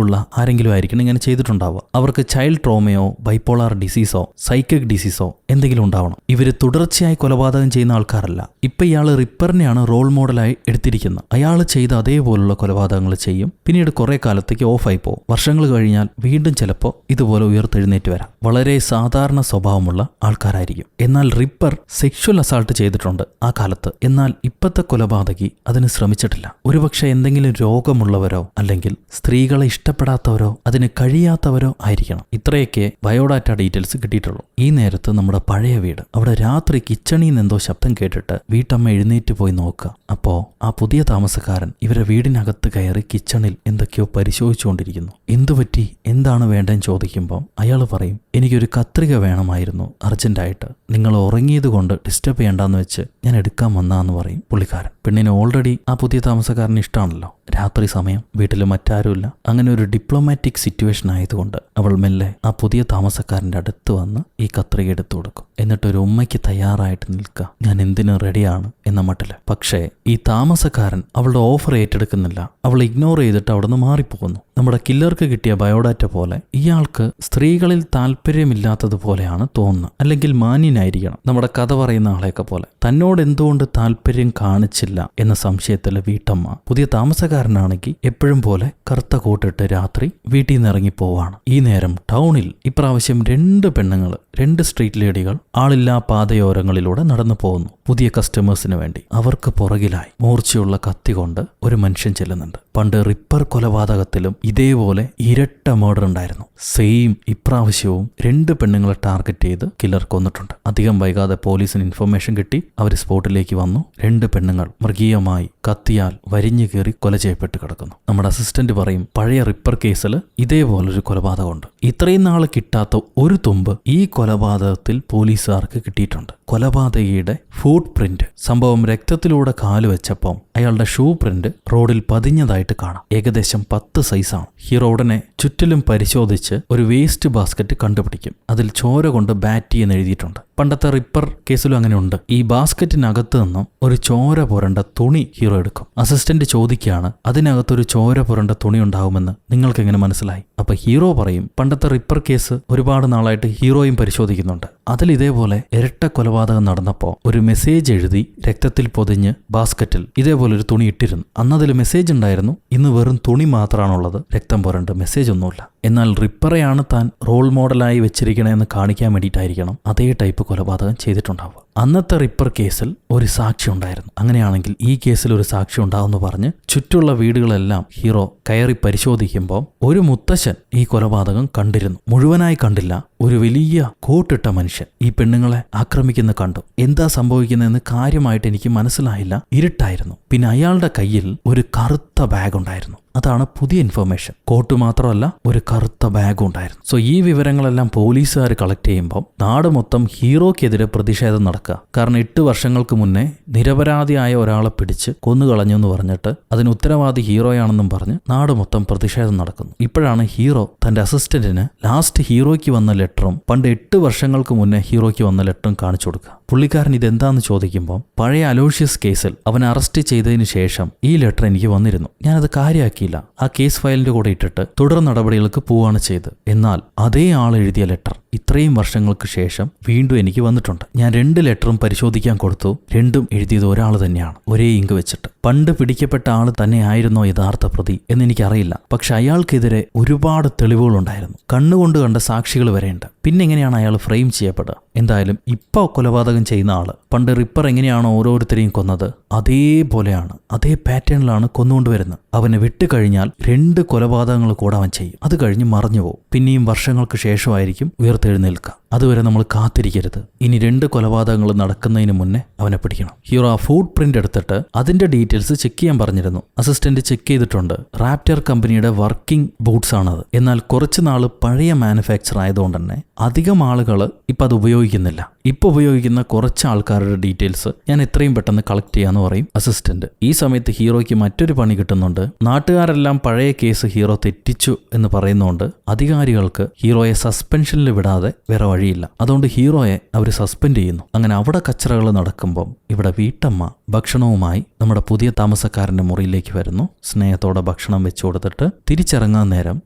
ഉള്ള ആരെങ്കിലും ആയിരിക്കണം ഇങ്ങനെ ചെയ്തിട്ടുണ്ടാവുക. അവർക്ക് ചൈൽഡ് ട്രോമയോ ബൈപ്പോളാർ ഡിസീസോ സൈക്കിക് ഡിസീസോ എന്തെങ്കിലും ഉണ്ടാവണം. ഇവര് തുടർച്ചയായി കൊലപാതകം ചെയ്യുന്ന ആൾക്കാരല്ല. ഇപ്പൊ ഇയാള് റിപ്പറിനെയാണ് റോൾ മോഡലായി എടുത്തിരിക്കുന്നത്. അയാൾ ചെയ്ത അതേപോലുള്ള കൊലപാതകങ്ങൾ ചെയ്യും, പിന്നീട് കുറെ കാലത്തേക്ക് ഓഫായി പോകും. വർഷങ്ങൾ കഴിഞ്ഞാൽ വീണ്ടും ചിലപ്പോൾ ഇതുപോലെ ഉയർത്തെഴുന്നേറ്റ് വരാം. വളരെ സാധാരണ സ്വഭാവമുള്ള ആൾക്കാരായിരിക്കും. എന്നാൽ റിപ്പർ സെക്ഷൽ അസാൾട്ട് ചെയ്തിട്ടുണ്ട് ആ കാലത്ത്. എന്നാൽ ഇപ്പത്തെ കൊലപാതകി അതിന് ശ്രമിച്ചിട്ടില്ല. ഒരുപക്ഷെ എന്തെങ്കിലും രോഗമുള്ളവരോ അല്ലെങ്കിൽ സ്ത്രീകളെ ഇഷ്ടപ്പെടാത്തവരോ അതിന് കഴിയാത്തവരോ ആയിരിക്കണം. ഇത്രയൊക്കെ ബയോഡാറ്റ ഡീറ്റെയിൽസ് കിട്ടിയിട്ടുള്ളൂ. ഈ നേരത്ത് നമ്മുടെ പഴയ വീട്, അവിടെ രാത്രി കിച്ചണിൽ നിന്ന് എന്തോ ശബ്ദം കേട്ടിട്ട് വീട്ടമ്മ എഴുന്നേറ്റ് പോയി നോക്കുക. അപ്പോ ആ പുതിയ താമസക്കാരൻ ഇവരെ വീടിനകത്ത് കയറി കിച്ചണിൽ എന്തൊക്കെയോ പരിശോധിച്ചുകൊണ്ടിരിക്കുന്നു. എന്തുപറ്റി, എന്താണ് വേണ്ടെന്ന് ചോദിക്കുമ്പോൾ അയാൾ പറയും, എനിക്കൊരു കത്രിക വേണമായിരുന്നു അർജന്റായിട്ട്, നിങ്ങൾ ഉറങ്ങിയത് കൊണ്ട് ഡിസ്റ്റർബ് ചെയ്യണ്ടെന്ന് വെച്ച് ഞാൻ എടുക്കാൻ വന്നാന്ന് പറയും പുള്ളിക്കാരൻ. പെണ്ണിന് ഓൾറെഡി ആ പുതിയ താമസക്കാരന് ഇഷ്ടമാണല്ലോ. രാത്രി സമയം, വീട്ടിൽ മറ്റാരുമില്ല. അങ്ങനെ ഒരു ഡിപ്ലോമാറ്റിക് സിറ്റുവേഷൻ ആയതുകൊണ്ട് അവൾ മെല്ലെ ആ പുതിയ താമസക്കാരൻ്റെ അടുത്ത് വന്ന് ഈ കത്രിക എടുത്തു കൊടുക്കും. എന്നിട്ടൊരു ഉമ്മയ്ക്ക് തയ്യാറായിട്ട് നിൽക്കുക, ഞാൻ എന്തിനും റെഡിയാണ് എന്ന മട്ടില്. പക്ഷേ ഈ താമസക്കാരൻ അവളുടെ ഓഫർ ഏറ്റെടുക്കുന്നില്ല. അവൾ ഇഗ്നോർ ചെയ്തിട്ട് അവിടെ നിന്ന് മാറിപ്പോകുന്നു. നമ്മുടെ കില്ലർക്ക് കിട്ടിയ ബയോഡാറ്റ പോലെ ഇയാൾക്ക് സ്ത്രീകളിൽ താല്പര്യമില്ലാത്തതുപോലെയാണ് തോന്നുന്നത്. അല്ലെങ്കിൽ മാന്യനായിരിക്കണം, നമ്മുടെ കഥ പറയുന്ന ആളെയൊക്കെ പോലെ. തന്നോട് എന്തുകൊണ്ട് താല്പര്യം കാണിച്ചില്ല എന്ന സംശയത്തിൽ വീട്ടമ്മ പുതിയ താമസക്കാരനാണെങ്കിൽ എപ്പോഴും പോലെ കറുത്ത കോട്ടിട്ട് രാത്രി വീട്ടിൽ നിന്ന് ഇറങ്ങിപ്പോവാണ്. ഈ നേരം ടൗണിൽ ഇപ്രാവശ്യം 2 പെണ്ണുങ്ങൾ, 2 സ്ട്രീറ്റ് ലേഡികൾ ആളില്ലാ പാതയോരങ്ങളിലൂടെ നടന്നു പോകുന്നു പുതിയ കസ്റ്റമേഴ്സിന് വേണ്ടി. അവർക്ക് പുറകിലായി മൂർച്ചയുള്ള കത്തി കൊണ്ട് ഒരു മനുഷ്യൻ ചെല്ലുന്നുണ്ട്. പണ്ട് റിപ്പർ കൊലപാതകത്തിലും ഇതേപോലെ ഇരട്ട മർഡർ ഉണ്ടായിരുന്നു. സെയിം ഇപ്രാവശ്യവും 2 പെണ്ണുങ്ങളെ ടാർഗറ്റ് ചെയ്ത് കില്ലർ കൊന്നിട്ടുണ്ട്. അധികം വൈകാതെ പോലീസിന് ഇൻഫർമേഷൻ കിട്ടി. അവർ സ്പോട്ടിലേക്ക് വന്നു. 2 പെണ്ണുങ്ങൾ മൃഗീയമായി കത്തിയാൽ വരിഞ്ഞു കയറി കൊല ചെയ്യപ്പെട്ട് കിടക്കുന്നു. നമ്മുടെ അസിസ്റ്റന്റ് പറയും, പഴയ റിപ്പർ കേസിൽ ഇതേപോലൊരു കൊലപാതകമുണ്ട്. ഇത്രയും നാൾ കിട്ടാത്ത ഒരു തുമ്പ് ഈ കൊലപാതകത്തിൽ പോലീസുകാർക്ക് കിട്ടിയിട്ടുണ്ട്. കൊലപാതകിയുടെ ഫുട് പ്രിന്റ്. സംഭവം രക്തത്തിലൂടെ കാല് വെച്ചപ്പം അയാളുടെ ഷൂ പ്രിന്റ് റോഡിൽ പതിഞ്ഞതായിട്ട് കാണാം. ഏകദേശം 10 സൈസാണ്. ഹീറോ ഉടനെ ചുറ്റിലും പരിശോധിച്ച് ഒരു വേസ്റ്റ് ബാസ്ക്കറ്റ് കണ്ടുപിടിക്കും. അതിൽ ചോര കൊണ്ട് ബാറ്റി എന്ന് എഴുതിയിട്ടുണ്ട്. പണ്ടത്തെ റിപ്പർ കേസിലും അങ്ങനെ ഉണ്ട്. ഈ ബാസ്ക്കറ്റിനകത്ത് നിന്നും ഒരു ചോര പുരണ്ട തുണി ഹീറോ എടുക്കും. അസിസ്റ്റന്റ് ചോദിക്കുകയാണ്, അതിനകത്തൊരു ചോര പുരണ്ട തുണി ഉണ്ടാവുമെന്ന് നിങ്ങൾക്ക് എങ്ങനെ മനസ്സിലായി? അപ്പൊ ഹീറോ പറയും, പണ്ടത്തെ റിപ്പർ കേസ് ഒരുപാട് നാളായിട്ട് ഹീറോയും പരിശോധിക്കുന്നുണ്ട്. അതിൽ ഇതേപോലെ ഇരട്ട കൊലപാതകം നടന്നപ്പോൾ ഒരു മെസ്സേജ് എഴുതി രക്തത്തിൽ പൊതിഞ്ഞ് ബാസ്ക്കറ്റിൽ ഇതേപോലെ ഒരു തുണി ഇട്ടിരുന്നു. അന്നതിൽ മെസ്സേജ് ഉണ്ടായിരുന്നു, ഇന്ന് വെറും തുണി മാത്രമാണുള്ളത്, രക്തം പുരണ്ട് മെസ്സേജ് ഒന്നുമില്ല. എന്നാൽ റിപ്പറെയാണ് താൻ റോൾ മോഡലായി വെച്ചിരിക്കണമെന്ന് കാണിക്കാൻ വേണ്ടിയിട്ടായിരിക്കണം അതേ ടൈപ്പ് കൊലപാതകം ചെയ്തിട്ടുണ്ടാവുക. അന്നത്തെ റിപ്പർ കേസിൽ ഒരു സാക്ഷി ഉണ്ടായിരുന്നു. അങ്ങനെയാണെങ്കിൽ ഈ കേസിൽ ഒരു സാക്ഷി ഉണ്ടാവുമെന്ന് പറഞ്ഞ് ചുറ്റുള്ള വീടുകളെല്ലാം ഹീറോ കയറി പരിശോധിക്കുമ്പോൾ ഒരു മുത്തശ്ശൻ ഈ കൊലപാതകം കണ്ടിരുന്നു. മുഴുവനായി കണ്ടില്ല. ഒരു വലിയ കോട്ടിട്ട മനുഷ്യൻ മനുഷ്യൻ ഈ പെണ്ണുങ്ങളെ ആക്രമിക്കുന്ന കണ്ടു. എന്താ സംഭവിക്കുന്നതെന്ന് കാര്യമായിട്ട് എനിക്ക് മനസ്സിലായില്ല. ഇരുട്ടായിരുന്നു. പിന്നെ അയാളുടെ കയ്യിൽ ഒരു കറുത്ത ബാഗ് ഉണ്ടായിരുന്നു. അതാണ് പുതിയ ഇൻഫർമേഷൻ. കോട്ട് മാത്രമല്ല, ഒരു കറുത്ത ബാഗും ഉണ്ടായിരുന്നു. സോ ഈ വിവരങ്ങളെല്ലാം പോലീസുകാർ കളക്ട് ചെയ്യുമ്പോൾ നാട് മൊത്തം ഹീറോയ്ക്കെതിരെ പ്രതിഷേധം നടക്കുക. കാരണം 8 വർഷങ്ങൾക്ക് മുന്നേ നിരപരാധിയായ ഒരാളെ പിടിച്ച് കൊന്നുകളഞ്ഞു എന്ന് പറഞ്ഞിട്ട് അതിന് ഉത്തരവാദി ഹീറോയാണെന്നും പറഞ്ഞ് നാട് മൊത്തം പ്രതിഷേധം നടക്കുന്നു. ഇപ്പോഴാണ് ഹീറോ തന്റെ അസിസ്റ്റന്റിന് ലാസ്റ്റ് ഹീറോയ്ക്ക് വന്ന ലെറ്ററും പണ്ട് 8 വർഷങ്ങൾക്ക് മുന്നേ ഹീറോയ്ക്ക് വന്ന ലെറ്ററും കാണിച്ചു കൊടുക്കുക. പുള്ളിക്കാരൻ ഇതെന്താന്ന് ചോദിക്കുമ്പോൾ പഴയ അലോഷ്യസ് കേസിൽ അവൻ അറസ്റ്റ് ചെയ്തതിന് ശേഷം ഈ ലെറ്റർ എനിക്ക് വന്നിരുന്നു. ഞാനത് കാര്യമാക്കിയില്ല. ആ കേസ് ഫയലിന്റെ കൂടെ ഇട്ടിട്ട് തുടർ നടപടികൾക്ക് പോവാണ് ചെയ്തത്. എന്നാൽ അതേ ആൾ എഴുതിയ ലെറ്റർ ഇത്രയും വർഷങ്ങൾക്ക് ശേഷം വീണ്ടും എനിക്ക് വന്നിട്ടുണ്ട്. ഞാൻ 2 ലെറ്ററും പരിശോധിക്കാൻ കൊടുത്തു. രണ്ടും എഴുതിയത് ഒരാൾ തന്നെയാണ്, ഒരേ ഇങ്ക് വെച്ചിട്ട്. പണ്ട് പിടിക്കപ്പെട്ട ആൾ തന്നെയായിരുന്നോ യഥാർത്ഥ പ്രതി എന്നെനിക്കറിയില്ല. പക്ഷെ അയാൾക്കെതിരെ ഒരുപാട് തെളിവുകളുണ്ടായിരുന്നു. കണ്ണുകൊണ്ട് കണ്ട സാക്ഷികൾ വരെയുണ്ട്. പിന്നെ എങ്ങനെയാണ് അയാൾ ഫ്രെയിം ചെയ്യപ്പെടുക? എന്തായാലും ഇപ്പോൾ കൊലപാതകം ചെയ്യുന്ന ആള് പണ്ട് റിപ്പർ എങ്ങനെയാണോ ഓരോരുത്തരെയും കൊന്നത് അതേപോലെയാണ്, അതേ പാറ്റേണിലാണ് കൊന്നുകൊണ്ടുവരുന്നത്. അവനെ വിട്ടുകഴിഞ്ഞാൽ 2 കൊലപാതകങ്ങൾ കൂടെ അവൻ ചെയ്യും. അത് കഴിഞ്ഞ് മറഞ്ഞു പോകും. പിന്നെയും വർഷങ്ങൾക്ക് ശേഷമായിരിക്കും ഉയർത്തെഴുന്നേൽക്കുക. അതുവരെ നമ്മൾ കാത്തിരിക്കരുത്. ഇനി 2 കൊലപാതകങ്ങൾ നടക്കുന്നതിന് മുന്നേ അവനെ പിടിക്കണം. ഹീറോ ആ ഫുട് പ്രിന്റ് എടുത്തിട്ട് അതിന്റെ ഡീറ്റെയിൽസ് ചെക്ക് ചെയ്യാൻ പറഞ്ഞിരുന്നു. അസിസ്റ്റന്റ് ചെക്ക് ചെയ്തിട്ടുണ്ട്. റാപ്റ്റർ കമ്പനിയുടെ വർക്കിംഗ് ബൂട്ട്സ് ആണത്. എന്നാൽ കുറച്ച് നാൾ പഴയ മാനുഫാക്ചർ ആയതുകൊണ്ട് തന്നെ അധികം ആളുകൾ ഇപ്പം അത് ഉപയോഗിക്കുന്നില്ല. ഇപ്പോൾ ഉപയോഗിക്കുന്ന കുറച്ച് ആൾക്കാരുടെ ഡീറ്റെയിൽസ് ഞാൻ എത്രയും പെട്ടെന്ന് കളക്ട് ചെയ്യാന്ന് പറയും അസിസ്റ്റന്റ്. ഈ സമയത്ത് ഹീറോയ്ക്ക് മറ്റൊരു പണി കിട്ടുന്നുണ്ട്. നാട്ടുകാരെല്ലാം പഴയ കേസ് ഹീറോ തെറ്റിച്ചു എന്ന് പറയുന്നതുകൊണ്ട് അധികാരികൾക്ക് ഹീറോയെ സസ്പെൻഷനിൽ വിടാതെ വേറെ വഴിയില്ല. അതുകൊണ്ട് ഹീറോയെ അവർ സസ്പെൻഡ് ചെയ്യുന്നു. അങ്ങനെ അവിടെ കച്ചറകൾ നടക്കുമ്പം ഇവിടെ വീട്ടമ്മ ഭക്ഷണവുമായി നമ്മുടെ പുതിയ താമസക്കാരന്റെ മുറിയിലേക്ക് വരുന്നു. സ്നേഹത്തോടെ ഭക്ഷണം വെച്ചു കൊടുത്തിട്ട് തിരിച്ചിറങ്ങാൻ നേരം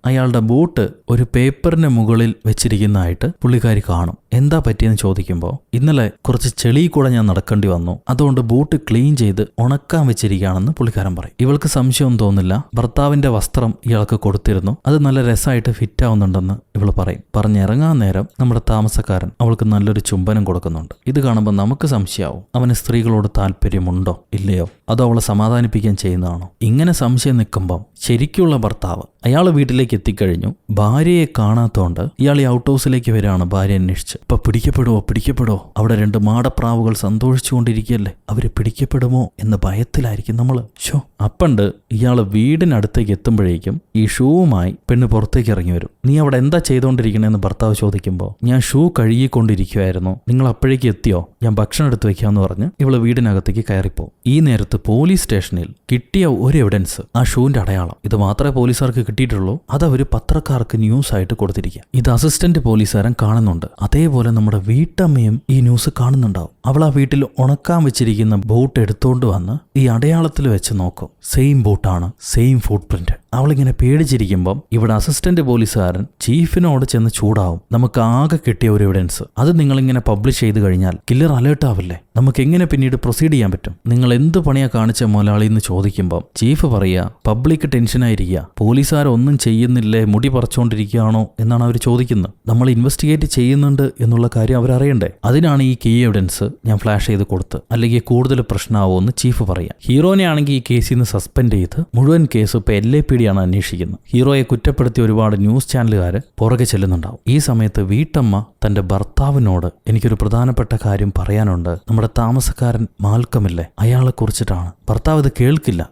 അയാളുടെ ബൂട്ട് ഒരു പേപ്പറിന് മുകളിൽ വെച്ചിരിക്കുന്നതായിട്ട് പുള്ളിക്കാരി കാണും. എന്താ പറ്റിയെന്ന് ചോദിക്കുമ്പോൾ ഇന്നലെ കുറച്ച് ചെളി കൂടെ ഞാൻ നടക്കേണ്ടി വന്നു, അതുകൊണ്ട് ബൂട്ട് ക്ലീൻ ചെയ്ത് ഉണക്കാൻ വെച്ചിരിക്കുകയാണെന്ന് പുള്ളിക്കാരൻ പറയും. ഇവൾക്ക് സംശയം തോന്നില്ല. ഭർത്താവിന്റെ വസ്ത്രം ഇയാൾക്ക് കൊടുത്തിരുന്നു, അത് നല്ല രസമായിട്ട് ഫിറ്റ് ആവുന്നുണ്ടെന്ന് ഇവൾ പറയും. പറഞ്ഞിറങ്ങാൻ നേരം നമ്മുടെ താമസക്കാരൻ അവൾക്ക് നല്ലൊരു ചുംബനം കൊടുക്കുന്നുണ്ട്. ഇത് കാണുമ്പോൾ നമുക്ക് സംശയമാവും, അവന് സ്ത്രീകളോട് താല്പര്യമുണ്ടോ ഇല്ലയോ, അതോ അവളെ സമാധാനിപ്പിക്കാൻ ചെയ്യുന്നതാണോ. ഇങ്ങനെ സംശയം നിൽക്കുമ്പം ശരിക്കുള്ള ഭർത്താവ് അയാൾ വീട്ടിലേക്ക് എത്തിക്കഴിഞ്ഞു. ഭാര്യയെ കാണാത്തോണ്ട് ഇയാൾ ഈ ഔട്ട് ഹൗസിലേക്ക് വരികയാണ് ഭാര്യ അന്വേഷിച്ച്. ഇപ്പൊ പിടിക്കപ്പെടുമോ? അവിടെ 2 മാടപ്രാവുകൾ സന്തോഷിച്ചുകൊണ്ടിരിക്കുകയല്ലേ, അവര് പിടിക്കപ്പെടുമോ എന്ന ഭയത്തിലായിരിക്കും നമ്മള്. അപ്പണ്ട് ഇയാള് വീടിനടുത്തേക്ക് എത്തുമ്പോഴേക്കും ഈ ഷൂവുമായി പെണ്ണ് പുറത്തേക്ക് ഇറങ്ങി വരും. നീ അവിടെ എന്താ ചെയ്തോണ്ടിരിക്കണേന്ന് ഭർത്താവ് ചോദിക്കുമ്പോൾ ഞാൻ ഷൂ കഴുകിക്കൊണ്ടിരിക്കുവായിരുന്നു, നിങ്ങൾ അപ്പോഴേക്ക് എത്തിയോ, ഞാൻ ഭക്ഷണം എടുത്ത് വെക്കാന്ന് പറഞ്ഞ് ഇവള് വീടിനകത്തേക്ക് കയറിപ്പോ. ഈ നേരത്ത് പോലീസ് സ്റ്റേഷനിൽ കിട്ടിയ ഒരു എവിഡൻസ് ആ ഷൂവിന്റെ അടയാളം. ഇത് മാത്രമേ പോലീസുകാർക്ക് കിട്ടിയിട്ടുള്ളൂ. അതവര് പത്രക്കാർക്ക് ന്യൂസ് ആയിട്ട് കൊടുത്തിരിക്കുക. ഇത് അസിസ്റ്റന്റ് പോലീസുകാരൻ കാണുന്നുണ്ട്. അതേപോലെ നമ്മുടെ വീട്ടമ്മയും ഈ ന്യൂസ് കാണുന്നുണ്ടാവും. അവൾ ആ വീട്ടിൽ ഉണക്കാൻ വെച്ചിരിക്കുന്ന ബോട്ട് എടുത്തോണ്ട് വന്ന് ഈ അടയാളത്തിൽ വെച്ച് നോക്കും. സെയിം ബോട്ടാണ്, സെയിം ഫുട് പ്രിന്റ്. അവളിങ്ങനെ പേടിച്ചിരിക്കുമ്പം ഇവിടെ അസിസ്റ്റന്റ് പോലീസുകാരൻ ചീഫിനോട് ചെന്ന് ചൂടാവും. നമുക്ക് ആകെ കിട്ടിയ ഒരു എവിഡൻസ് അത് നിങ്ങളിങ്ങനെ പബ്ലിഷ് ചെയ്ത് കഴിഞ്ഞാൽ കില്ലർ അലേർട്ട് ആവില്ലേ, നമുക്ക് എങ്ങനെ പിന്നീട് പ്രൊസീഡ് ചെയ്യാൻ പറ്റും, നിങ്ങൾ എന്ത് പണിയാ കാണിച്ച മുതലാളി എന്ന് ചോദിക്കുമ്പോൾ ചീഫ് പറയുക പബ്ലിക് ടെൻഷനായിരിക്കുക, പോലീസുകാരൊന്നും ചെയ്യുന്നില്ലേ, മുടി പറിച്ചുകൊണ്ടിരിക്കുകയാണോ എന്നാണ് അവർ ചോദിക്കുന്നത്. നമ്മൾ ഇൻവെസ്റ്റിഗേറ്റ് ചെയ്യുന്നുണ്ട് എന്നുള്ള കാര്യം അവരറിയണ്ടേ. അതിനാണ് ഈ കീ എവിഡൻസ് ഞാൻ ഫ്ലാഷ് ചെയ്ത് കൊടുത്ത്, അല്ലെങ്കിൽ കൂടുതൽ പ്രശ്നമാവുമെന്ന് ചീഫ് പറയാം. ഹീറോനെ ആണെങ്കിൽ ഈ കേസിൽ നിന്ന് സസ്പെൻഡ് ചെയ്ത് മുഴുവൻ കേസ് ഇപ്പൊ LAPD ആണ് അന്വേഷിക്കുന്നത്. ഹീറോയെ കുറ്റപ്പെടുത്തി ഒരുപാട് ന്യൂസ് ചാനലുകാർ പുറകെ ചെല്ലുന്നുണ്ടാവും. ഈ സമയത്ത് വീട്ടമ്മ തന്റെ ഭർത്താവിനോട് എനിക്കൊരു പ്രധാനപ്പെട്ട കാര്യം പറയാനുണ്ട്, നമ്മുടെ താമസക്കാരൻ മാൽക്കമില്ലേ അയാളെ കുറിച്ചിട്ടാണ്. ഭർത്താവ് ഇത്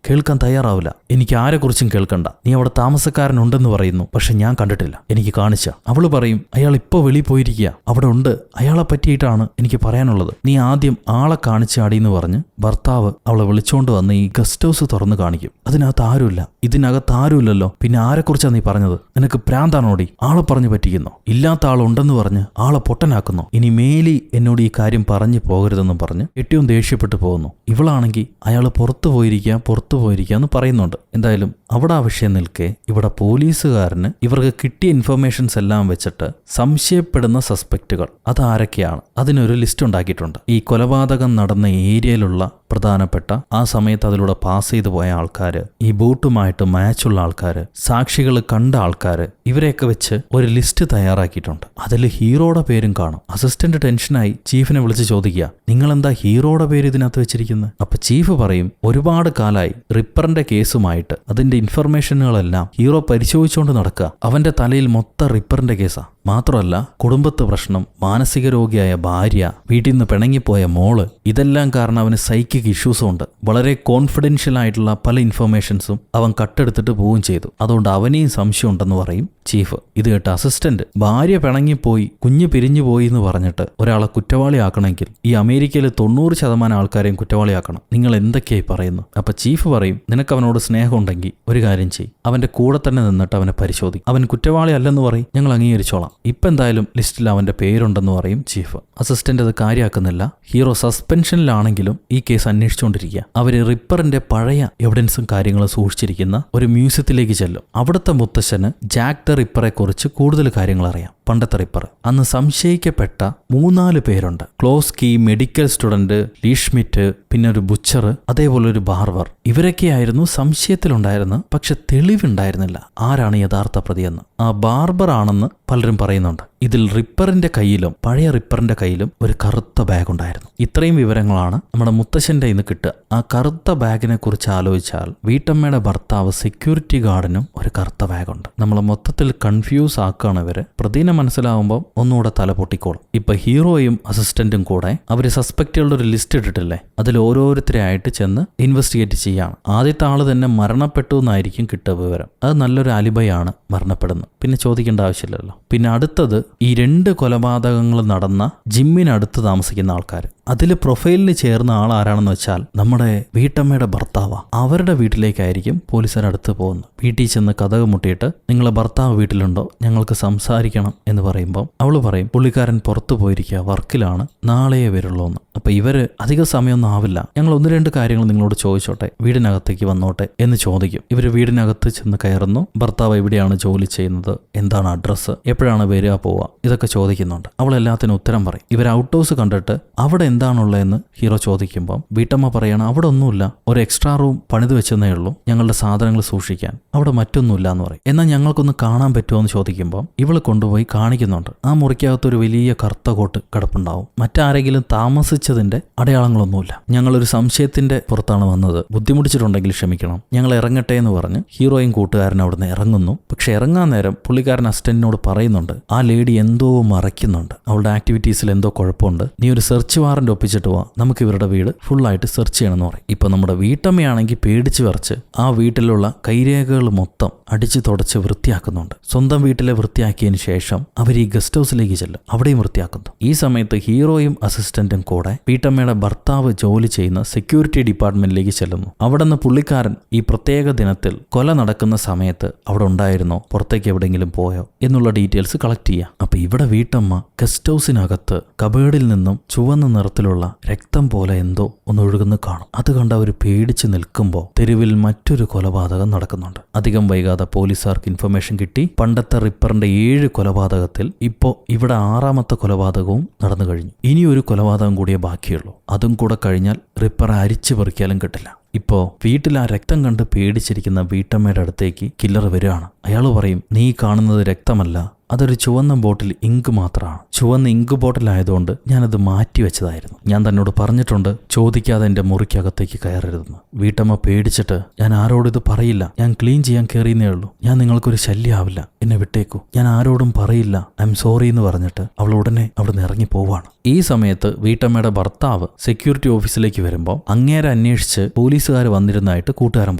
കേൾക്കാൻ തയ്യാറാവില്ല. എനിക്ക് ആരെ കുറിച്ചും കേൾക്കണ്ട, നീ അവിടെ താമസക്കാരനുണ്ടെന്ന് പറയുന്നു, പക്ഷെ ഞാൻ കണ്ടിട്ടില്ല, എനിക്ക് കാണിച്ച. അവള് പറയും അയാൾ ഇപ്പൊ വെളിയിൽ പോയിരിക്കുക, അവിടെ ഉണ്ട്, അയാളെ പറ്റിയിട്ടാണ് എനിക്ക് പറയാനുള്ളത്, നീ ആദ്യം ആളെ കാണിച്ചാടിയെന്ന് പറഞ്ഞ് ഭർത്താവ് അവളെ വിളിച്ചോണ്ട് വന്ന് ഈ ഗസ്റ്റ് ഹൗസ് തുറന്ന് കാണിക്കും. അതിനകത്ത് ആരുമില്ല. ഇതിനകത്ത് ആരുമില്ലല്ലോ, പിന്നെ ആരെക്കുറിച്ചാണ് നീ പറഞ്ഞത്, നിനക്ക് പ്രാന്താണോടി, ആളെ പറഞ്ഞു പറ്റിക്കുന്നോ, ഇല്ലാത്ത ആളുണ്ടെന്ന് പറഞ്ഞ് ആളെ പൊട്ടനാക്കുന്നോ, ഇനി മേലി എന്നോട് ഈ കാര്യം പറഞ്ഞു പോകരുതെന്നും പറഞ്ഞ് ഏറ്റവും ദേഷ്യപ്പെട്ടു പോകുന്നു. ഇവളാണെങ്കിൽ അയാൾ പുറത്തു പോയിരിക്കുക എന്ന് പറയുന്നുണ്ട്. എന്തായാലും അവിടെ ആ വിഷയം നിൽക്കെ ഇവിടെ പോലീസുകാരന് ഇവർക്ക് കിട്ടിയ ഇൻഫർമേഷൻസ് എല്ലാം വെച്ചിട്ട് സംശയപ്പെടുന്ന സസ്പെക്റ്റുകൾ അതാരൊക്കെയാണ് അതിനൊരു ലിസ്റ്റ് ഉണ്ടാക്കിയിട്ടുണ്ട്. ഈ കൊലപാതകം നടന്ന ഏരിയയിലുള്ള പ്രധാനപ്പെട്ട ആ സമയത്ത് അതിലൂടെ പാസ് ചെയ്തു പോയ ആൾക്കാർ, ഈ ബൂട്ടുമായിട്ട് മാച്ചുള്ള ആൾക്കാർ, സാക്ഷികൾ കണ്ട ആൾക്കാർ, ഇവരെയൊക്കെ വെച്ച് ഒരു ലിസ്റ്റ് തയ്യാറാക്കിയിട്ടുണ്ട്. അതിൽ ഹീറോയുടെ പേരും കാണും. അസിസ്റ്റന്റ് ടെൻഷനായി ചീഫിനെ വിളിച്ച് ചോദിക്കുക, നിങ്ങളെന്താ ഹീറോയുടെ പേര് ഇതിനകത്ത് വെച്ചിരിക്കുന്നത്? അപ്പൊ ചീഫ് പറയും ഒരുപാട് കാലമായി റിപ്പറിന്റെ കേസുമായിട്ട് അതിന്റെ ഇൻഫർമേഷനുകളെല്ലാം ഹീറോ പരിശോധിച്ചുകൊണ്ട് നടക്കുക, അവന്റെ തലയിൽ മൊത്തം റിപ്പറിന്റെ കേസാ, മാത്രമല്ല കുടുംബത്ത് പ്രശ്നം, മാനസിക രോഗിയായ ഭാര്യ, വീട്ടിൽ നിന്ന് പിണങ്ങിപ്പോയ മോള്, ഇതെല്ലാം കാരണം അവന് സൈക്കിക് ഇഷ്യൂസും ഉണ്ട്. വളരെ കോൺഫിഡൻഷ്യൽ ആയിട്ടുള്ള പല ഇൻഫർമേഷൻസും അവൻ കട്ടെടുത്തിട്ട് പോവുകയും ചെയ്തു. അതുകൊണ്ട് അവനെയും സംശയം ഉണ്ടെന്ന് പറയും ചീഫ്. ഇത് കേട്ട അസിസ്റ്റന്റ്, ഭാര്യ പിണങ്ങിപ്പോയി, കുഞ്ഞ് പിരിഞ്ഞു പോയി എന്ന് പറഞ്ഞിട്ട് ഒരാളെ കുറ്റവാളിയാക്കണമെങ്കിൽ ഈ അമേരിക്കയിൽ 90% ആൾക്കാരെയും കുറ്റവാളിയാക്കണം. നിങ്ങൾ എന്തൊക്കെയായി പറയുന്നു? അപ്പൊ ചീഫ് പറയും, നിനക്ക് അവനോട് സ്നേഹം ഉണ്ടെങ്കിൽ ഒരു കാര്യം ചെയ്യും, അവന്റെ കൂടെ തന്നെ നിന്നിട്ട് അവനെ പരിശോധിക്കും. അവൻ കുറ്റവാളി അല്ലെന്ന് പറയും, ഞങ്ങൾ അംഗീകരിച്ചോളാം. ഇപ്പം എന്തായാലും ലിസ്റ്റിൽ അവന്റെ പേരുണ്ടെന്ന് പറയും ചീഫ്. അസിസ്റ്റന്റ് അത് കാര്യമാക്കുന്നില്ല. ഹീറോ സസ്പെൻഷനിലാണെങ്കിലും ഈ കേസ് അന്വേഷിച്ചുകൊണ്ടിരിക്കുക. അവര് റിപ്പറിന്റെ പഴയ എവിഡൻസും കാര്യങ്ങളും സൂക്ഷിച്ചിരിക്കുന്ന ഒരു മ്യൂസിയത്തിലേക്ക് ചെല്ലും. അവിടുത്തെ മുത്തശ്ശന് ജാക്ക് ദ റിപ്പറെ കുറിച്ച് കൂടുതൽ കാര്യങ്ങൾ അറിയാം. പണ്ടത്തെ റിപ്പർ. അന്ന് സംശയിക്കപ്പെട്ട 3-4 പേരുണ്ട്. ക്ലോസ്കി, മെഡിക്കൽ സ്റ്റുഡന്റ്, ലീഷ്മിറ്റ്, പിന്നെ ഒരു ബുച്ചർ, അതേപോലെ ഒരു ബാർബർ. ഇവരൊക്കെയായിരുന്നു സംശയത്തിലുണ്ടായിരുന്നത്. പക്ഷെ തെളിവുണ്ടായിരുന്നില്ല ആരാണ് യഥാർത്ഥ പ്രതിയെന്ന്. ആ ബാർബർ ആണെന്ന് പലരും പറയുന്നുണ്ട്. ഇതിൽ റിപ്പറിന്റെ കയ്യിലും പഴയ റിപ്പറിന്റെ കയ്യിലും ഒരു കറുത്ത ബാഗ് ഉണ്ടായിരുന്നു. ഇത്രയും വിവരങ്ങളാണ് നമ്മുടെ മുത്തശ്ശന്റെ ഇന്ന് കിട്ടുക. ആ കറുത്ത ബാഗിനെ കുറിച്ച് ആലോചിച്ചാൽ വീട്ടമ്മയുടെ ഭർത്താവ് സെക്യൂരിറ്റി ഗാർഡിനും ഒരു കറുത്ത ബാഗുണ്ട്. നമ്മളെ മൊത്തത്തിൽ കൺഫ്യൂസ് ആക്കുകയാണ് ഇവര്. പ്രതിനെ മനസ്സിലാവുമ്പോൾ ഒന്നുകൂടെ തല പൊട്ടിക്കോളും. ഇപ്പൊ ഹീറോയും അസിസ്റ്റന്റും കൂടെ അവര് സസ്പെക്റ്റുകളുടെ ഒരു ലിസ്റ്റ് ഇട്ടിട്ടില്ലേ, അതിൽ ഓരോരുത്തരെയായിട്ട് ചെന്ന് ഇൻവെസ്റ്റിഗേറ്റ് ചെയ്യാണ്. ആദ്യത്തെ ആള് തന്നെ മരണപ്പെട്ടു എന്നായിരിക്കും കിട്ടുക വിവരം. അത് നല്ലൊരു അലിബയാണ്, മരണപ്പെടുന്നു, പിന്നെ ചോദിക്കേണ്ട ആവശ്യമില്ലല്ലോ. പിന്നെ അടുത്തത് ഈ 2 കൊലപാതകങ്ങൾ നടന്ന ജിമ്മിനടുത്ത് താമസിക്കുന്ന ആൾക്കാർ. അതിൽ പ്രൊഫൈലിന് ചേർന്ന ആൾ ആരാണെന്ന് വെച്ചാൽ നമ്മുടെ വീട്ടമ്മയുടെ ഭർത്താവാ. അവരുടെ വീട്ടിലേക്കായിരിക്കും പോലീസുകാരടുത്ത് പോകുന്നത്. വീട്ടിൽ ചെന്ന് കതക് മുട്ടിയിട്ട്, നിങ്ങളെ ഭർത്താവ് വീട്ടിലുണ്ടോ, ഞങ്ങൾക്ക് സംസാരിക്കണം എന്ന് പറയുമ്പോൾ അവള് പറയും, പുള്ളിക്കാരൻ പുറത്തു പോയിരിക്കുക, വർക്കിലാണ്, നാളെയേ വരുള്ളൂ എന്ന്. അപ്പൊ ഇവര് അധിക സമയമൊന്നും ആവില്ല, ഞങ്ങൾ 1-2 കാര്യങ്ങൾ നിങ്ങളോട് ചോദിച്ചോട്ടെ, വീടിനകത്തേക്ക് വന്നോട്ടെ എന്ന് ചോദിക്കും. ഇവര് വീടിനകത്ത് ചെന്ന് കയറുന്നു. ഭർത്താവ് എവിടെയാണ് ജോലി ചെയ്യുന്നത്, എന്താണ് അഡ്രസ്സ്, എപ്പോഴാണ് വരിക പോവുക, ഇതൊക്കെ ചോദിക്കുന്നുണ്ട്. അവൾ എല്ലാത്തിനും ഉത്തരം പറയും. ഇവർ ഔട്ട് ഹൗസ് കണ്ടിട്ട് അവിടെ എന്താണുള്ളതെന്ന് ഹീറോ ചോദിക്കുമ്പോൾ വീട്ടമ്മ പറയണം, അവിടെ ഒന്നുമില്ല, ഒരു എക്സ്ട്രാ റൂം പണിത് വെച്ചെന്നേ ഉള്ളൂ, ഞങ്ങളുടെ സാധനങ്ങൾ സൂക്ഷിക്കാൻ, അവിടെ മറ്റൊന്നുമില്ല എന്ന് പറയും. എന്നാൽ ഞങ്ങൾക്കൊന്ന് കാണാൻ പറ്റുമോ എന്ന് ചോദിക്കുമ്പോൾ ഇവള് കൊണ്ടുപോയി കാണിക്കുന്നുണ്ട്. ആ മുറിക്കകത്തൊരു വലിയ കറുത്ത കോട്ട് കിടപ്പുണ്ടാവും. മറ്റാരെങ്കിലും താമസിച്ചതിന്റെ അടയാളങ്ങളൊന്നുമില്ല. ഞങ്ങളൊരു സംശയത്തിന്റെ പുറത്താണ് വന്നത്, ബുദ്ധിമുട്ടിച്ചിട്ടുണ്ടെങ്കിൽ ക്ഷമിക്കണം, ഞങ്ങൾ ഇറങ്ങട്ടെ എന്ന് പറഞ്ഞ് ഹീറോയും കൂട്ടുകാരനും അവിടുന്ന് ഇറങ്ങുന്നു. പക്ഷെ ഇറങ്ങാൻ നേരം പുള്ളിക്കാരൻ അസിസ്റ്റന്റിനോട് പറയുന്നുണ്ട്, ആ ലേഡി എന്തോ മറയ്ക്കുന്നുണ്ട്, അവളുടെ ആക്ടിവിറ്റീസിൽ എന്തോ കുഴപ്പമുണ്ട്, നീ ഒരു സെർച്ച് വാറന്റ് ഒപ്പിച്ചിട്ട് പോവാ, നമുക്ക് ഇവരുടെ വീട് ഫുള്ളായിട്ട് സെർച്ച് ചെയ്യണമെന്ന് പറയും. ഇപ്പൊ നമ്മുടെ വീട്ടമ്മയാണെങ്കിൽ പേടിച്ച് വിറച്ച് ആ വീട്ടിലുള്ള കൈരേഖകൾ മൊത്തം അടിച്ചു തുടച്ച് വൃത്തിയാക്കുന്നുണ്ട്. സ്വന്തം വീട്ടിലെ വൃത്തിയാക്കിയതിന് ശേഷം അവർ ഈ ഗസ്റ്റ് ഹൗസിലേക്ക് ചെല്ലും, അവിടെയും വൃത്തിയാക്കുന്നു. ഈ സമയത്ത് ഹീറോയും അസിസ്റ്റന്റും കൂടെ വീട്ടമ്മയുടെ ഭർത്താവ് ജോലി ചെയ്യുന്ന സെക്യൂരിറ്റി ഡിപ്പാർട്ട്മെന്റിലേക്ക് ചെല്ലുന്നു. അവിടെ നിന്ന് പുള്ളിക്കാരൻ ഈ പ്രത്യേക ദിനത്തിൽ കൊല നടക്കുന്ന സമയത്ത് അവിടെ ഉണ്ടായിരുന്നോ, പുറത്തേക്ക് എവിടെയെങ്കിലും പോയോ എന്നുള്ള ഡീറ്റെയിൽസ് കളക്ട് ചെയ്യുക. അപ്പൊ ഇവിടെ വീട്ടമ്മ ഗസ്റ്റ് ഹൗസിനകത്ത് കബേർഡിൽ നിന്നും ചുവന്ന നിറത്തിലുള്ള രക്തം പോലെ എന്തോ ഒന്ന് ഒഴുകുന്നു കാണും. അത് കണ്ട് അവർ പേടിച്ച് നിൽക്കുമ്പോൾ തെരുവിൽ മറ്റൊരു കൊലപാതകം നടക്കുന്നുണ്ട്. അധികം വൈകാതെ പോലീസുകാർക്ക് ഇൻഫർമേഷൻ കിട്ടി. പണ്ടത്തെ റിപ്പറിന്റെ 7 കൊലപാതകത്തിൽ ഇപ്പോ ഇവിടെ 6ാമത്തെ കൊലപാതകവും നടന്നു കഴിഞ്ഞു. ഇനി ഒരു കൊലപാതകം കൂടിയേ ബാക്കിയുള്ളൂ. അതും കൂടെ കഴിഞ്ഞാൽ റിപ്പറെ അരിച്ചു പെറുക്കിയാലും കിട്ടില്ല. ഇപ്പോ വീട്ടിൽ ആ രക്തം കണ്ട് പേടിച്ചിരിക്കുന്ന വീട്ടമ്മയുടെ അടുത്തേക്ക് കില്ലർ വരികയാണ്. അയാൾ പറയും, നീ കാണുന്നത് രക്തമല്ല, അതൊരു ചുവന്ന ബോട്ടിൽ ഇങ്ക് മാത്രമാണ്. ചുവന്ന ഇങ്ക് ബോട്ടിലായതുകൊണ്ട് ഞാനത് മാറ്റി വെച്ചതായിരുന്നു. ഞാൻ തന്നോട് പറഞ്ഞിട്ടുണ്ട് ചോദിക്കാതെ എൻ്റെ മുറിക്കകത്തേക്ക് കയറരുതെന്ന്. വീട്ടമ്മ പേടിച്ചിട്ട്, ഞാൻ ആരോടും ഇത് പറയില്ല, ഞാൻ ക്ലീൻ ചെയ്യാൻ കയറിയെന്നേ ഉള്ളൂ, ഞാൻ നിങ്ങൾക്കൊരു ശല്യമാവില്ല, എന്നെ വിട്ടേക്കൂ, ഞാൻ ആരോടും പറയില്ല, ഐ എം സോറി എന്ന് പറഞ്ഞിട്ട് അവൾ ഉടനെ അവിടുന്ന് ഇറങ്ങി പോവാണ്. ഈ സമയത്ത് വീട്ടമ്മയുടെ ഭർത്താവ് സെക്യൂരിറ്റി ഓഫീസിലേക്ക് വരുമ്പോൾ അങ്ങേരെ അന്വേഷിച്ച് പോലീസുകാർ വന്നിരുന്നതായിട്ട് കൂട്ടുകാരൻ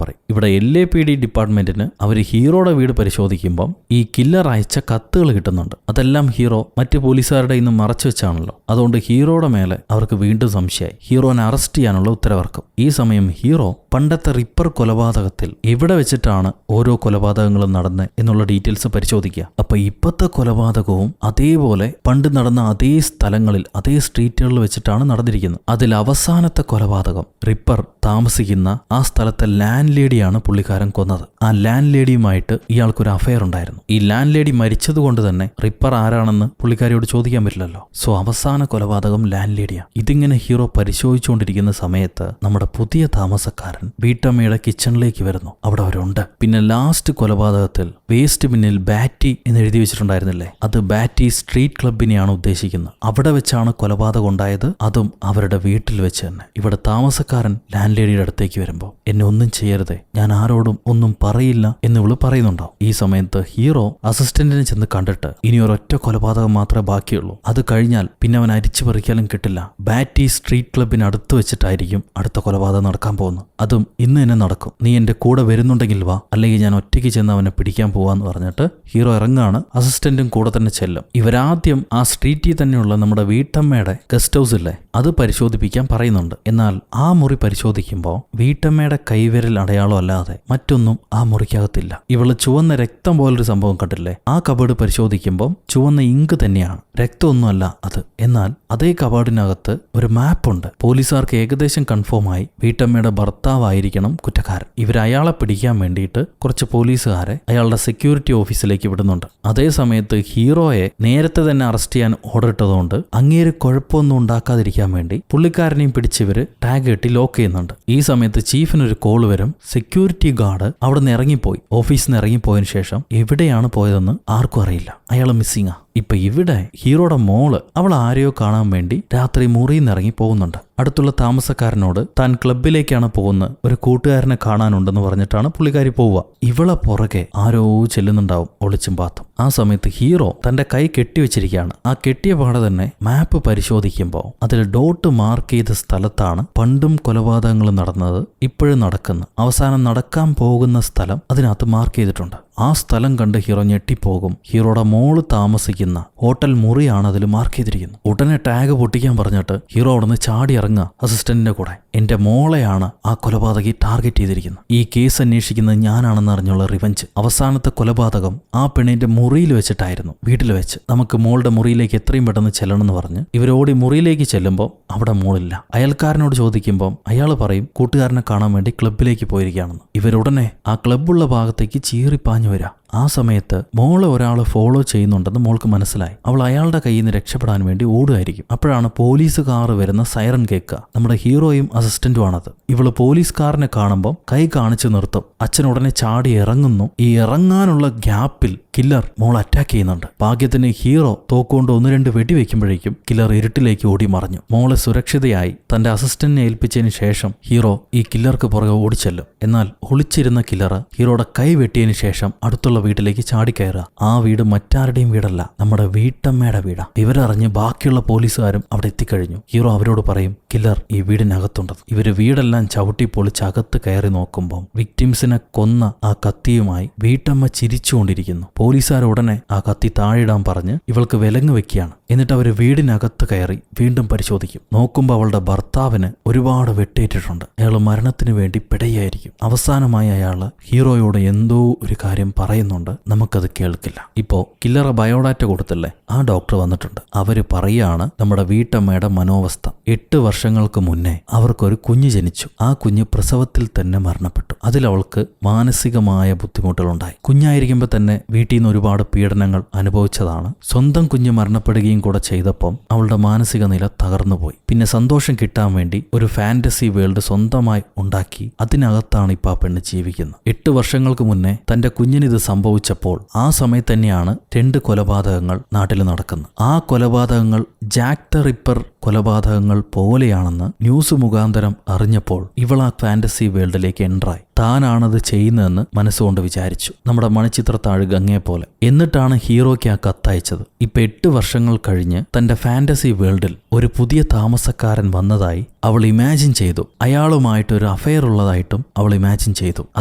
പറയും. ഇവിടെ LAPD ഡിപ്പാർട്ട്മെന്റിന് അവർ ഹീറോയുടെ വീട് പരിശോധിക്കുമ്പോൾ ഈ കില്ലർ അയച്ച കത്തുകൾ കിട്ടുന്നുണ്ട്. അതെല്ലാം ഹീറോ മറ്റ് പോലീസുകാരുടെ ഇന്ന് മറച്ചു വെച്ചാണല്ലോ. അതുകൊണ്ട് ഹീറോയുടെ മേലെ അവർക്ക് വീണ്ടും സംശയമായി. ഹീറോനെ അറസ്റ്റ് ചെയ്യാനുള്ള ഉത്തരവിറക്കും. ഈ സമയം ഹീറോ പണ്ടത്തെ റിപ്പർ കൊലപാതകത്തിൽ എവിടെ വെച്ചിട്ടാണ് ഓരോ കൊലപാതകങ്ങളും നടന്നത് എന്നുള്ള ഡീറ്റെയിൽസ് പരിശോധിക്കുക. അപ്പൊ ഇപ്പത്തെ കൊലപാതകവും അതേപോലെ പണ്ട് നടന്ന അതേ സ്ഥലങ്ങളിൽ അതേ സ്ട്രീറ്റുകളിൽ വെച്ചിട്ടാണ് നടന്നിരിക്കുന്നത്. അതിൽ അവസാനത്തെ കൊലപാതകം റിപ്പർ താമസിക്കുന്ന ആ സ്ഥലത്തെ ലാൻഡ് ലേഡിയാണ് പുള്ളിക്കാരൻ കൊന്നത്. ആ ലാൻഡ് ലേഡിയുമായിട്ട് ഇയാൾക്കൊരു അഫയർ ഉണ്ടായിരുന്നു. ഈ ലാൻഡ് ലേഡി മരിച്ചതുകൊണ്ട് തന്നെ റിപ്പർ ആരാണെന്ന് പുള്ളിക്കാരിയോട് ചോദിക്കാൻ പറ്റില്ലല്ലോ. സോ അവസാന കൊലപാതകം ലാൻഡ് ലേഡിയാണ്. ഇതിങ്ങനെ ഹീറോ പരിശോധിച്ചുകൊണ്ടിരിക്കുന്ന സമയത്ത് നമ്മുടെ പുതിയ താമസക്കാരൻ വീട്ടമ്മയുടെ കിച്ചണിലേക്ക് വരുന്നു. അവിടെ അവരുണ്ട്. പിന്നെ ലാസ്റ്റ് കൊലപാതകത്തിൽ വേസ്റ്റ് ബിന്നിൽ ബാറ്റി എന്ന് എഴുതി വെച്ചിട്ടുണ്ടായിരുന്നില്ലേ, അത് ബാറ്റി സ്ട്രീറ്റ് ക്ലബിനെയാണ് ഉദ്ദേശിക്കുന്നത്. അവിടെ വെച്ചാണ് എപ്പോഴാണ് കൊലപാതകം ഉണ്ടായത്? അതും അവരുടെ വീട്ടിൽ വെച്ച് തന്നെ. ഇവിടെ താമസക്കാരൻ ലാൻഡ് ലേഡിയുടെ അടുത്തേക്ക് വരുമ്പോൾ, എന്നെ ഒന്നും ചെയ്യരുതേ, ഞാൻ ആരോടും ഒന്നും പറയില്ല എന്ന് ഇവള് പറയുന്നുണ്ടാവും. ഈ സമയത്ത് ഹീറോ അസിസ്റ്റന്റിനെ ചെന്ന് കണ്ടിട്ട് ഇനി ഒരൊറ്റ കൊലപാതകം മാത്രമേ ബാക്കിയുള്ളൂ, അത് കഴിഞ്ഞാൽ പിന്നെ അവൻ അരിച്ചു പറിക്കാനും കിട്ടില്ല, ബാറ്റി സ്ട്രീറ്റ് ക്ലബിന് അടുത്ത് വെച്ചിട്ടായിരിക്കും അടുത്ത കൊലപാതകം നടക്കാൻ പോകുന്നത്, അതും ഇന്ന് തന്നെ നടക്കും, നീ എന്റെ കൂടെ വരുന്നുണ്ടെങ്കിൽ വാ, അല്ലെങ്കിൽ ഞാൻ ഒറ്റയ്ക്ക് ചെന്ന് അവനെ പിടിക്കാൻ പോവാന്ന് പറഞ്ഞിട്ട് ഹീറോ ഇറങ്ങാണ്. അസിസ്റ്റന്റും കൂടെ തന്നെ ചെല്ലും. ഇവരാദ്യം ആ സ്ട്രീറ്റിൽ തന്നെയുള്ള നമ്മുടെ വീട്ടമ്മയുടെ ഗസ്റ്റ് ഹൗസ് ഇല്ലേ, അത് പരിശോധിപ്പിക്കാൻ പറയുന്നുണ്ട്. എന്നാൽ ആ മുറി പരിശോധിക്കുമ്പോൾ വീട്ടമ്മയുടെ കൈവിരൽ അടയാളം അല്ലാതെ മറ്റൊന്നും ആ മുറിക്കകത്തില്ല. ഇവള് ചുവന്ന രക്തം പോലൊരു സംഭവം കണ്ടില്ലേ, ആ കബോർഡ് പരിശോധിക്കുമ്പോൾ ചുവന്ന ഇങ്ക് തന്നെയാണ്, രക്തമൊന്നുമല്ല അത്. എന്നാൽ അതേ കബോർഡിനകത്ത് ഒരു മാപ്പുണ്ട്. പോലീസുകാർക്ക് ഏകദേശം കൺഫേമായി വീട്ടമ്മയുടെ ഭർത്താവായിരിക്കണം കുറ്റക്കാരൻ. ഇവർ അയാളെ പിടിക്കാൻ വേണ്ടിയിട്ട് കുറച്ച് പോലീസുകാരെ അയാളുടെ സെക്യൂരിറ്റി ഓഫീസിലേക്ക് വിടുന്നുണ്ട്. അതേ സമയത്ത് ഹീറോയെ നേരത്തെ തന്നെ അറസ്റ്റ് ചെയ്യാൻ ഓർഡർ ഇട്ടതുകൊണ്ട് അങ്ങേര് കുഴപ്പമൊന്നും ഉണ്ടാക്കാതിരിക്കാൻ വേണ്ടി പുള്ളിക്കാരനെയും പിടിച്ചിവര് ടാഗ് കെട്ടി ലോക്ക് ചെയ്യുന്നുണ്ട്. ഈ സമയത്ത് ചീഫിനൊരു കോൾ വരും. സെക്യൂരിറ്റി ഗാർഡ് അവിടെ നിന്ന് ഇറങ്ങിപ്പോയി. ഓഫീസിൽ നിന്ന് ഇറങ്ങിപ്പോയതിനു ശേഷം എവിടെയാണ് പോയതെന്ന് ആർക്കും അറിയില്ല. അയാൾ മിസ്സിങ്ങാ. ഇപ്പൊ ഇവിടെ ഹീറോയുടെ മോള് അവൾ ആരെയോ കാണാൻ വേണ്ടി രാത്രി മുറിയിൽ നിന്ന് ഇറങ്ങി പോകുന്നുണ്ട്. അടുത്തുള്ള താമസക്കാരനോട് താൻ ക്ലബിലേക്കാണ് പോകുന്നത്, ഒരു കൂട്ടുകാരനെ കാണാനുണ്ടെന്ന് പറഞ്ഞിട്ടാണ് പുള്ളിക്കാരി പോവുക. ഇവളെ പുറകെ ആരോ ചെല്ലുന്നുണ്ടാവും ഒളിച്ചും പാത്തും. ആ സമയത്ത് ഹീറോ തന്റെ കൈ കെട്ടിവെച്ചിരിക്കുകയാണ്. ആ കെട്ടിയ പാടെ തന്നെ മാപ്പ് പരിശോധിക്കുമ്പോൾ അതിൽ ഡോട്ട് മാർക്ക് ചെയ്ത സ്ഥലത്താണ് പണ്ടും കൊലപാതകങ്ങൾ നടന്നത്, ഇപ്പോഴും നടക്കുന്നത്, അവസാനം നടക്കാൻ പോകുന്ന സ്ഥലം അതിനകത്ത് മാർക്ക് ചെയ്തിട്ടുണ്ട്. ആ സ്ഥലം കണ്ട് ഹീറോ ഞെട്ടിപ്പോകും. ഹീറോയുടെ മോള് താമസിക്കുന്ന ഹോട്ടൽ മുറിയാണ് അതിൽ മാർക്ക് ചെയ്തിരിക്കുന്നത്. ഉടനെ ടാഗ് പൊട്ടിക്കാൻ പറഞ്ഞിട്ട് ഹീറോ അവിടെ നിന്ന് ചാടി ഇറങ്ങുക അസിസ്റ്റന്റിന്റെ കൂടെ. എന്റെ മോളെയാണ് ആ കൊലപാതകി ടാർഗറ്റ് ചെയ്തിരിക്കുന്നത്, ഈ കേസ് അന്വേഷിക്കുന്നത് ഞാനാണെന്ന് അറിഞ്ഞുള്ള റിവഞ്ച്. അവസാനത്തെ കൊലപാതകം ആ പെണ്ണിന്റെ മുറിയിൽ വെച്ചിട്ടായിരുന്നു, വീട്ടിൽ വെച്ച്. നമുക്ക് മോളുടെ മുറിയിലേക്ക് എത്രയും പെട്ടെന്ന് ചെല്ലണമെന്ന് പറഞ്ഞ് ഇവരോടി മുറിയിലേക്ക് ചെല്ലുമ്പോൾ അവിടെ മോളില്ല. അയൽക്കാരനോട് ചോദിക്കുമ്പോൾ അയാൾ പറയും കൂട്ടുകാരനെ കാണാൻ വേണ്ടി ക്ലബിലേക്ക് പോയിരിക്കുകയാണെന്ന്. ഇവരുടനെ ആ ക്ലബുള്ള ഭാഗത്തേക്ക് ചീറിപ്പാഞ്ഞു വരാം. ആ സമയത്ത് മോളെ ഒരാൾ ഫോളോ ചെയ്യുന്നുണ്ടെന്ന് മോൾക്ക് മനസ്സിലായി. അവൾ അയാളുടെ കയ്യിൽ നിന്ന് രക്ഷപ്പെടാൻ വേണ്ടി ഓടുകയായിരിക്കും. അപ്പോഴാണ് പോലീസ് കാർ വരുന്ന സൈറൻ കേൾക്കുക. നമ്മുടെ ഹീറോയും അസിസ്റ്റന്റുമാണത്. ഇവള് പോലീസ് കാറിനെ കാണുമ്പോൾ കൈ കാണിച്ചു നിർത്തും. അച്ഛൻ ഉടനെ ചാടി ഇറങ്ങുന്നു. ഈ ഇറങ്ങാനുള്ള ഗ്യാപ്പിൽ കില്ലർ മോൾ അറ്റാക്ക് ചെയ്യുന്നുണ്ട്. ഭാഗ്യത്തിന് ഹീറോ തോക്കുകൊണ്ട് 1-2 വെടിവെക്കുമ്പോഴേക്കും കില്ലർ ഇരുട്ടിലേക്ക് ഓടി മറഞ്ഞു. മോളെ സുരക്ഷിതയായി തന്റെ അസിസ്റ്റന്റിനെ ഏൽപ്പിച്ചതിന് ശേഷം ഹീറോ ഈ കില്ലർക്ക് പുറകെ ഓടിച്ചെല്ലും. എന്നാൽ ഒളിച്ചിരുന്ന കില്ലർ ഹീറോയുടെ കൈ വെട്ടിയതിന് ശേഷം അടുത്തുള്ള വീട്ടിലേക്ക് ചാടിക്കയറുക. ആ വീട് മറ്റാരുടെയും വീടല്ല, നമ്മുടെ വീട്ടമ്മയുടെ വീടാ. ഇവരറിഞ്ഞ് ബാക്കിയുള്ള പോലീസുകാരും അവിടെ എത്തിക്കഴിഞ്ഞു. ഹീറോ അവരോട് പറയും കില്ലർ ഈ വീടിനകത്തുണ്ടത്. ഇവര് വീടെല്ലാം ചവിട്ടി പൊളിച്ച് അകത്ത് കയറി നോക്കുമ്പോൾ വിക്ടിംസിനെ കൊന്ന ആ കത്തിയുമായി വീട്ടമ്മ ചിരിച്ചുകൊണ്ടിരിക്കുന്നു. പോലീസുകാർ ഉടനെ ആ കത്തി താഴെയിടാൻ പറഞ്ഞ് ഇവൾക്ക് വിലങ്ങ് വെക്കുകയാണ്. എന്നിട്ട് അവർ വീടിനകത്ത് കയറി വീണ്ടും പരിശോധിക്കും. നോക്കുമ്പോൾ അവളുടെ ഭർത്താവിന് ഒരുപാട് വെട്ടേറ്റിട്ടുണ്ട്. അയാൾ മരണത്തിന് വേണ്ടി പിടയായിരിക്കും. അവസാനമായി അയാള് ഹീറോയോട് എന്തോ ഒരു കാര്യം പറയുന്നുണ്ട്, നമുക്കത് കേൾക്കില്ല. ഇപ്പോ കില്ലറ ബയോഡാറ്റ കൊടുത്തില്ലേ, ആ ഡോക്ടർ വന്നിട്ടുണ്ട്. അവര് പറയാണ് നമ്മുടെ വീട്ടമ്മയുടെ മനോവസ്ഥ. 8 വർഷങ്ങൾക്ക് മുന്നേ അവർക്കൊരു കുഞ്ഞ് ജനിച്ചു. ആ കുഞ്ഞ് പ്രസവത്തിൽ തന്നെ മരണപ്പെട്ടു. അതിലവൾക്ക് മാനസികമായ ബുദ്ധിമുട്ടുകളുണ്ടായി. കുഞ്ഞായിരിക്കുമ്പോൾ തന്നെ വീട്ടിൽ നിന്ന് ഒരുപാട് പീഡനങ്ങൾ അനുഭവിച്ചതാണ്. സ്വന്തം കുഞ്ഞ് മരണപ്പെടുകയും കൂടെ ചെയ്തപ്പം അവളുടെ മാനസിക നില തകർന്നുപോയി. പിന്നെ സന്തോഷം കിട്ടാൻ വേണ്ടി ഒരു ഫാന്റസി വേൾഡ് സ്വന്തമായി ഉണ്ടാക്കി അതിനകത്താണ് ഇപ്പൊ ആ പെണ്ണ് ജീവിക്കുന്നത്. 8 വർഷങ്ങൾക്ക് മുന്നേ തന്റെ കുഞ്ഞിന് ഇത് സംഭവിച്ചപ്പോൾ ആ സമയത്ത് തന്നെയാണ് 2 കൊലപാതകങ്ങൾ നാട്ടിൽ നടക്കുന്നത്. ആ കൊലപാതകങ്ങൾ ജാക്ക് ദ റിപ്പർ കൊലപാതകങ്ങൾ പോലെയാണെന്ന് ന്യൂസ് മുഖാന്തരം അറിഞ്ഞപ്പോൾ ഇവൾ ആ ഫാന്റസി വേൾഡിലേക്ക് എൻട്രായി. താനാണത് ചെയ്യുന്നതെന്ന് മനസ്സുകൊണ്ട് വിചാരിച്ചു, നമ്മുടെ മണിച്ചിത്രത്താഴ് ഗംഗയെ പോലെ. എന്നിട്ടാണ് ഹീറോയ്ക്ക് ആ കത്തയച്ചത്. ഇപ്പൊ 8 വർഷങ്ങൾ കഴിഞ്ഞ് തന്റെ ഫാന്റസി വേൾഡിൽ ഒരു പുതിയ താമസക്കാരൻ വന്നതായി അവൾ ഇമാജിൻ ചെയ്തു. അയാളുമായിട്ടൊരു അഫെയർ ഉള്ളതായിട്ടും അവൾ ഇമാജിൻ ചെയ്തു.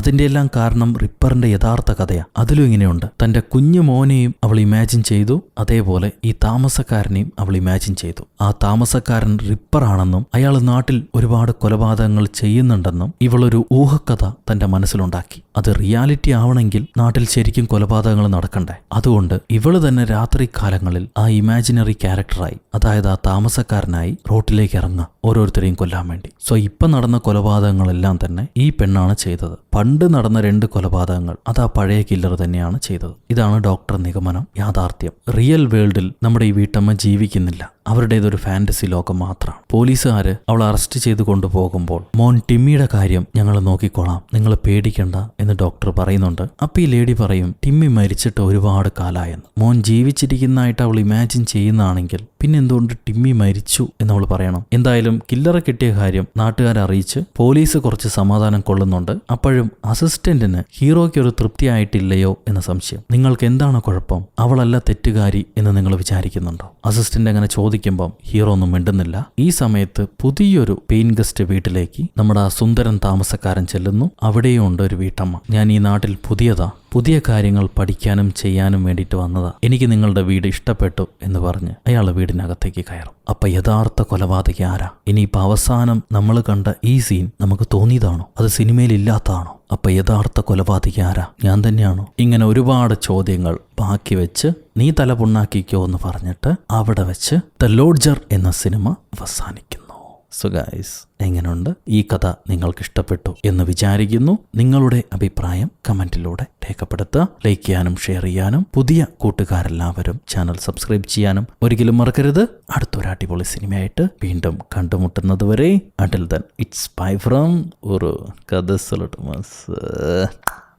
അതിന്റെ എല്ലാം കാരണം റിപ്പറിന്റെ യഥാർത്ഥ കഥയാ. അതിലും ഇങ്ങനെയുണ്ട്. തന്റെ കുഞ്ഞു മോനെയും അവൾ ഇമാജിൻ ചെയ്തു, അതേപോലെ ഈ താമസക്കാരനെയും അവൾ ഇമാജിൻ ചെയ്തു. ആ താമസക്കാരൻ റിപ്പർ ആണെന്നും അയാൾ നാട്ടിൽ ഒരുപാട് കൊലപാതകങ്ങൾ ചെയ്യുന്നുണ്ടെന്നും ഇവളൊരു ഊഹക്കഥ തന്റെ മനസ്സിലുണ്ടാക്കി. അത് റിയാലിറ്റി ആവണമെങ്കിൽ നാട്ടിൽ ശരിക്കും കൊലപാതകങ്ങൾ നടക്കണ്ടേ. അതുകൊണ്ട് ഇവള് തന്നെ രാത്രി കാലങ്ങളിൽ ആ ഇമാജിനറി ക്യാരക്ടറായി, അതായത് ആ താമസക്കാരനായി റോട്ടിലേക്ക് ഇറങ്ങുക ഓരോരുത്തരെയും കൊല്ലാൻ വേണ്ടി. സോ ഇപ്പൊ നടന്ന കൊലപാതകങ്ങളെല്ലാം തന്നെ ഈ പെണ്ണാണ് ചെയ്തത്. പണ്ട് നടന്ന 2 കൊലപാതകങ്ങൾ അത് ആ പഴയ കില്ലർ തന്നെയാണ് ചെയ്തത്. ഇതാണ് ഡോക്ടർ നിഗമനം, യാഥാർത്ഥ്യം. റിയൽ വേൾഡിൽ നമ്മുടെ ഈ വീട്ടമ്മ ജീവിക്കുന്നില്ല. അവരുടേതൊരു ഫാന്റസി ലോകം മാത്രമാണ്. പോലീസുകാര് അവളെ അറസ്റ്റ് ചെയ്ത് കൊണ്ടുപോകുമ്പോൾ മോൻ ടിമ്മിയുടെ കാര്യം ഞങ്ങൾ നോക്കിക്കോളാം, നിങ്ങൾ പേടിക്കണ്ട എന്ന് ഡോക്ടർ പറയുന്നുണ്ട്. അപ്പൊ ഈ ലേഡി പറയും ടിമ്മി മരിച്ചിട്ട് ഒരുപാട് കാലമായെന്ന്. മോൻ ജീവിച്ചിരിക്കുന്നതായിട്ട് അവൾ ഇമാജിൻ ചെയ്യുന്നതാണെങ്കിൽ പിന്നെ എന്തുകൊണ്ട് ടിമ്മി മരിച്ചു എന്നവൾ പറയണം. എന്തായാലും കില്ലറെ കിട്ടിയ കാര്യം നാട്ടുകാരെ അറിയിച്ച് പോലീസ് കുറച്ച് സമാധാനം കൊള്ളുന്നുണ്ട്. അപ്പോഴും അസിസ്റ്റന്റിന് ഹീറോയ്ക്ക് ഒരു തൃപ്തിയായിട്ടില്ലയോ എന്ന സംശയം. നിങ്ങൾക്ക് എന്താണ് കുഴപ്പം, അവളല്ല തെറ്റുകാരി എന്ന് നിങ്ങൾ വിചാരിക്കുന്നുണ്ടോ? അസിസ്റ്റന്റ് അങ്ങനെ ചോദിക്കുമ്പം ഹീറോ ഒന്നും മിണ്ടുന്നില്ല. ഈ സമയത്ത് പുതിയൊരു പെയിൻ ഗസ്റ്റ് വീട്ടിലേക്ക് നമ്മുടെ സുന്ദരൻ താമസക്കാരൻ ചെല്ലുന്നു. അവിടെയും ഉണ്ട് ഒരു വീട്ടമ്മ. ഞാൻ ഈ നാട്ടിൽ പുതിയ കാര്യങ്ങൾ പഠിക്കാനും ചെയ്യാനും വേണ്ടിയിട്ട് വന്നതാ, എനിക്ക് നിങ്ങളുടെ വീട് ഇഷ്ടപ്പെട്ടു എന്ന് പറഞ്ഞ് അയാൾ വീടിനകത്തേക്ക് കയറും. അപ്പൊ യഥാർത്ഥ കൊലപാതകി ആരാ? ഇനിയിപ്പോ അവസാനം നമ്മൾ കണ്ട ഈ സീൻ നമുക്ക് തോന്നിയതാണോ, അത് സിനിമയിൽ ഇല്ലാത്തതാണോ? അപ്പൊ യഥാർത്ഥ കൊലപാതകി ആരാ? ഞാൻ തന്നെയാണോ? ഇങ്ങനെ ഒരുപാട് ചോദ്യങ്ങൾ ബാക്കി വെച്ച് നീ തല പുണ്ണാക്കിക്കോ എന്ന് പറഞ്ഞിട്ട് അവിടെ വെച്ച് ദ ലോഡ്ജർ എന്ന സിനിമ അവസാനിക്കുന്നു. സോ ഗൈസ്, എങ്ങനെയുണ്ട് ഈ കഥ? നിങ്ങൾക്ക് ഇഷ്ടപ്പെട്ടു എന്ന് വിചാരിക്കുന്നു. നിങ്ങളുടെ അഭിപ്രായം കമന്റിലൂടെ രേഖപ്പെടുത്തുക. ലൈക്ക് ചെയ്യാനും ഷെയർ ചെയ്യാനും പുതിയ കൂട്ടുകാരെല്ലാവരും ചാനൽ സബ്സ്ക്രൈബ് ചെയ്യാനും ഒരിക്കലും മറക്കരുത്. അടുത്തൊരു അടിപൊളി സിനിമയായിട്ട് വീണ്ടും കണ്ടുമുട്ടുന്നത് വരെ, until then, it's bye from ഒരു കഥ സൊല്ലട്ടുമാസ്.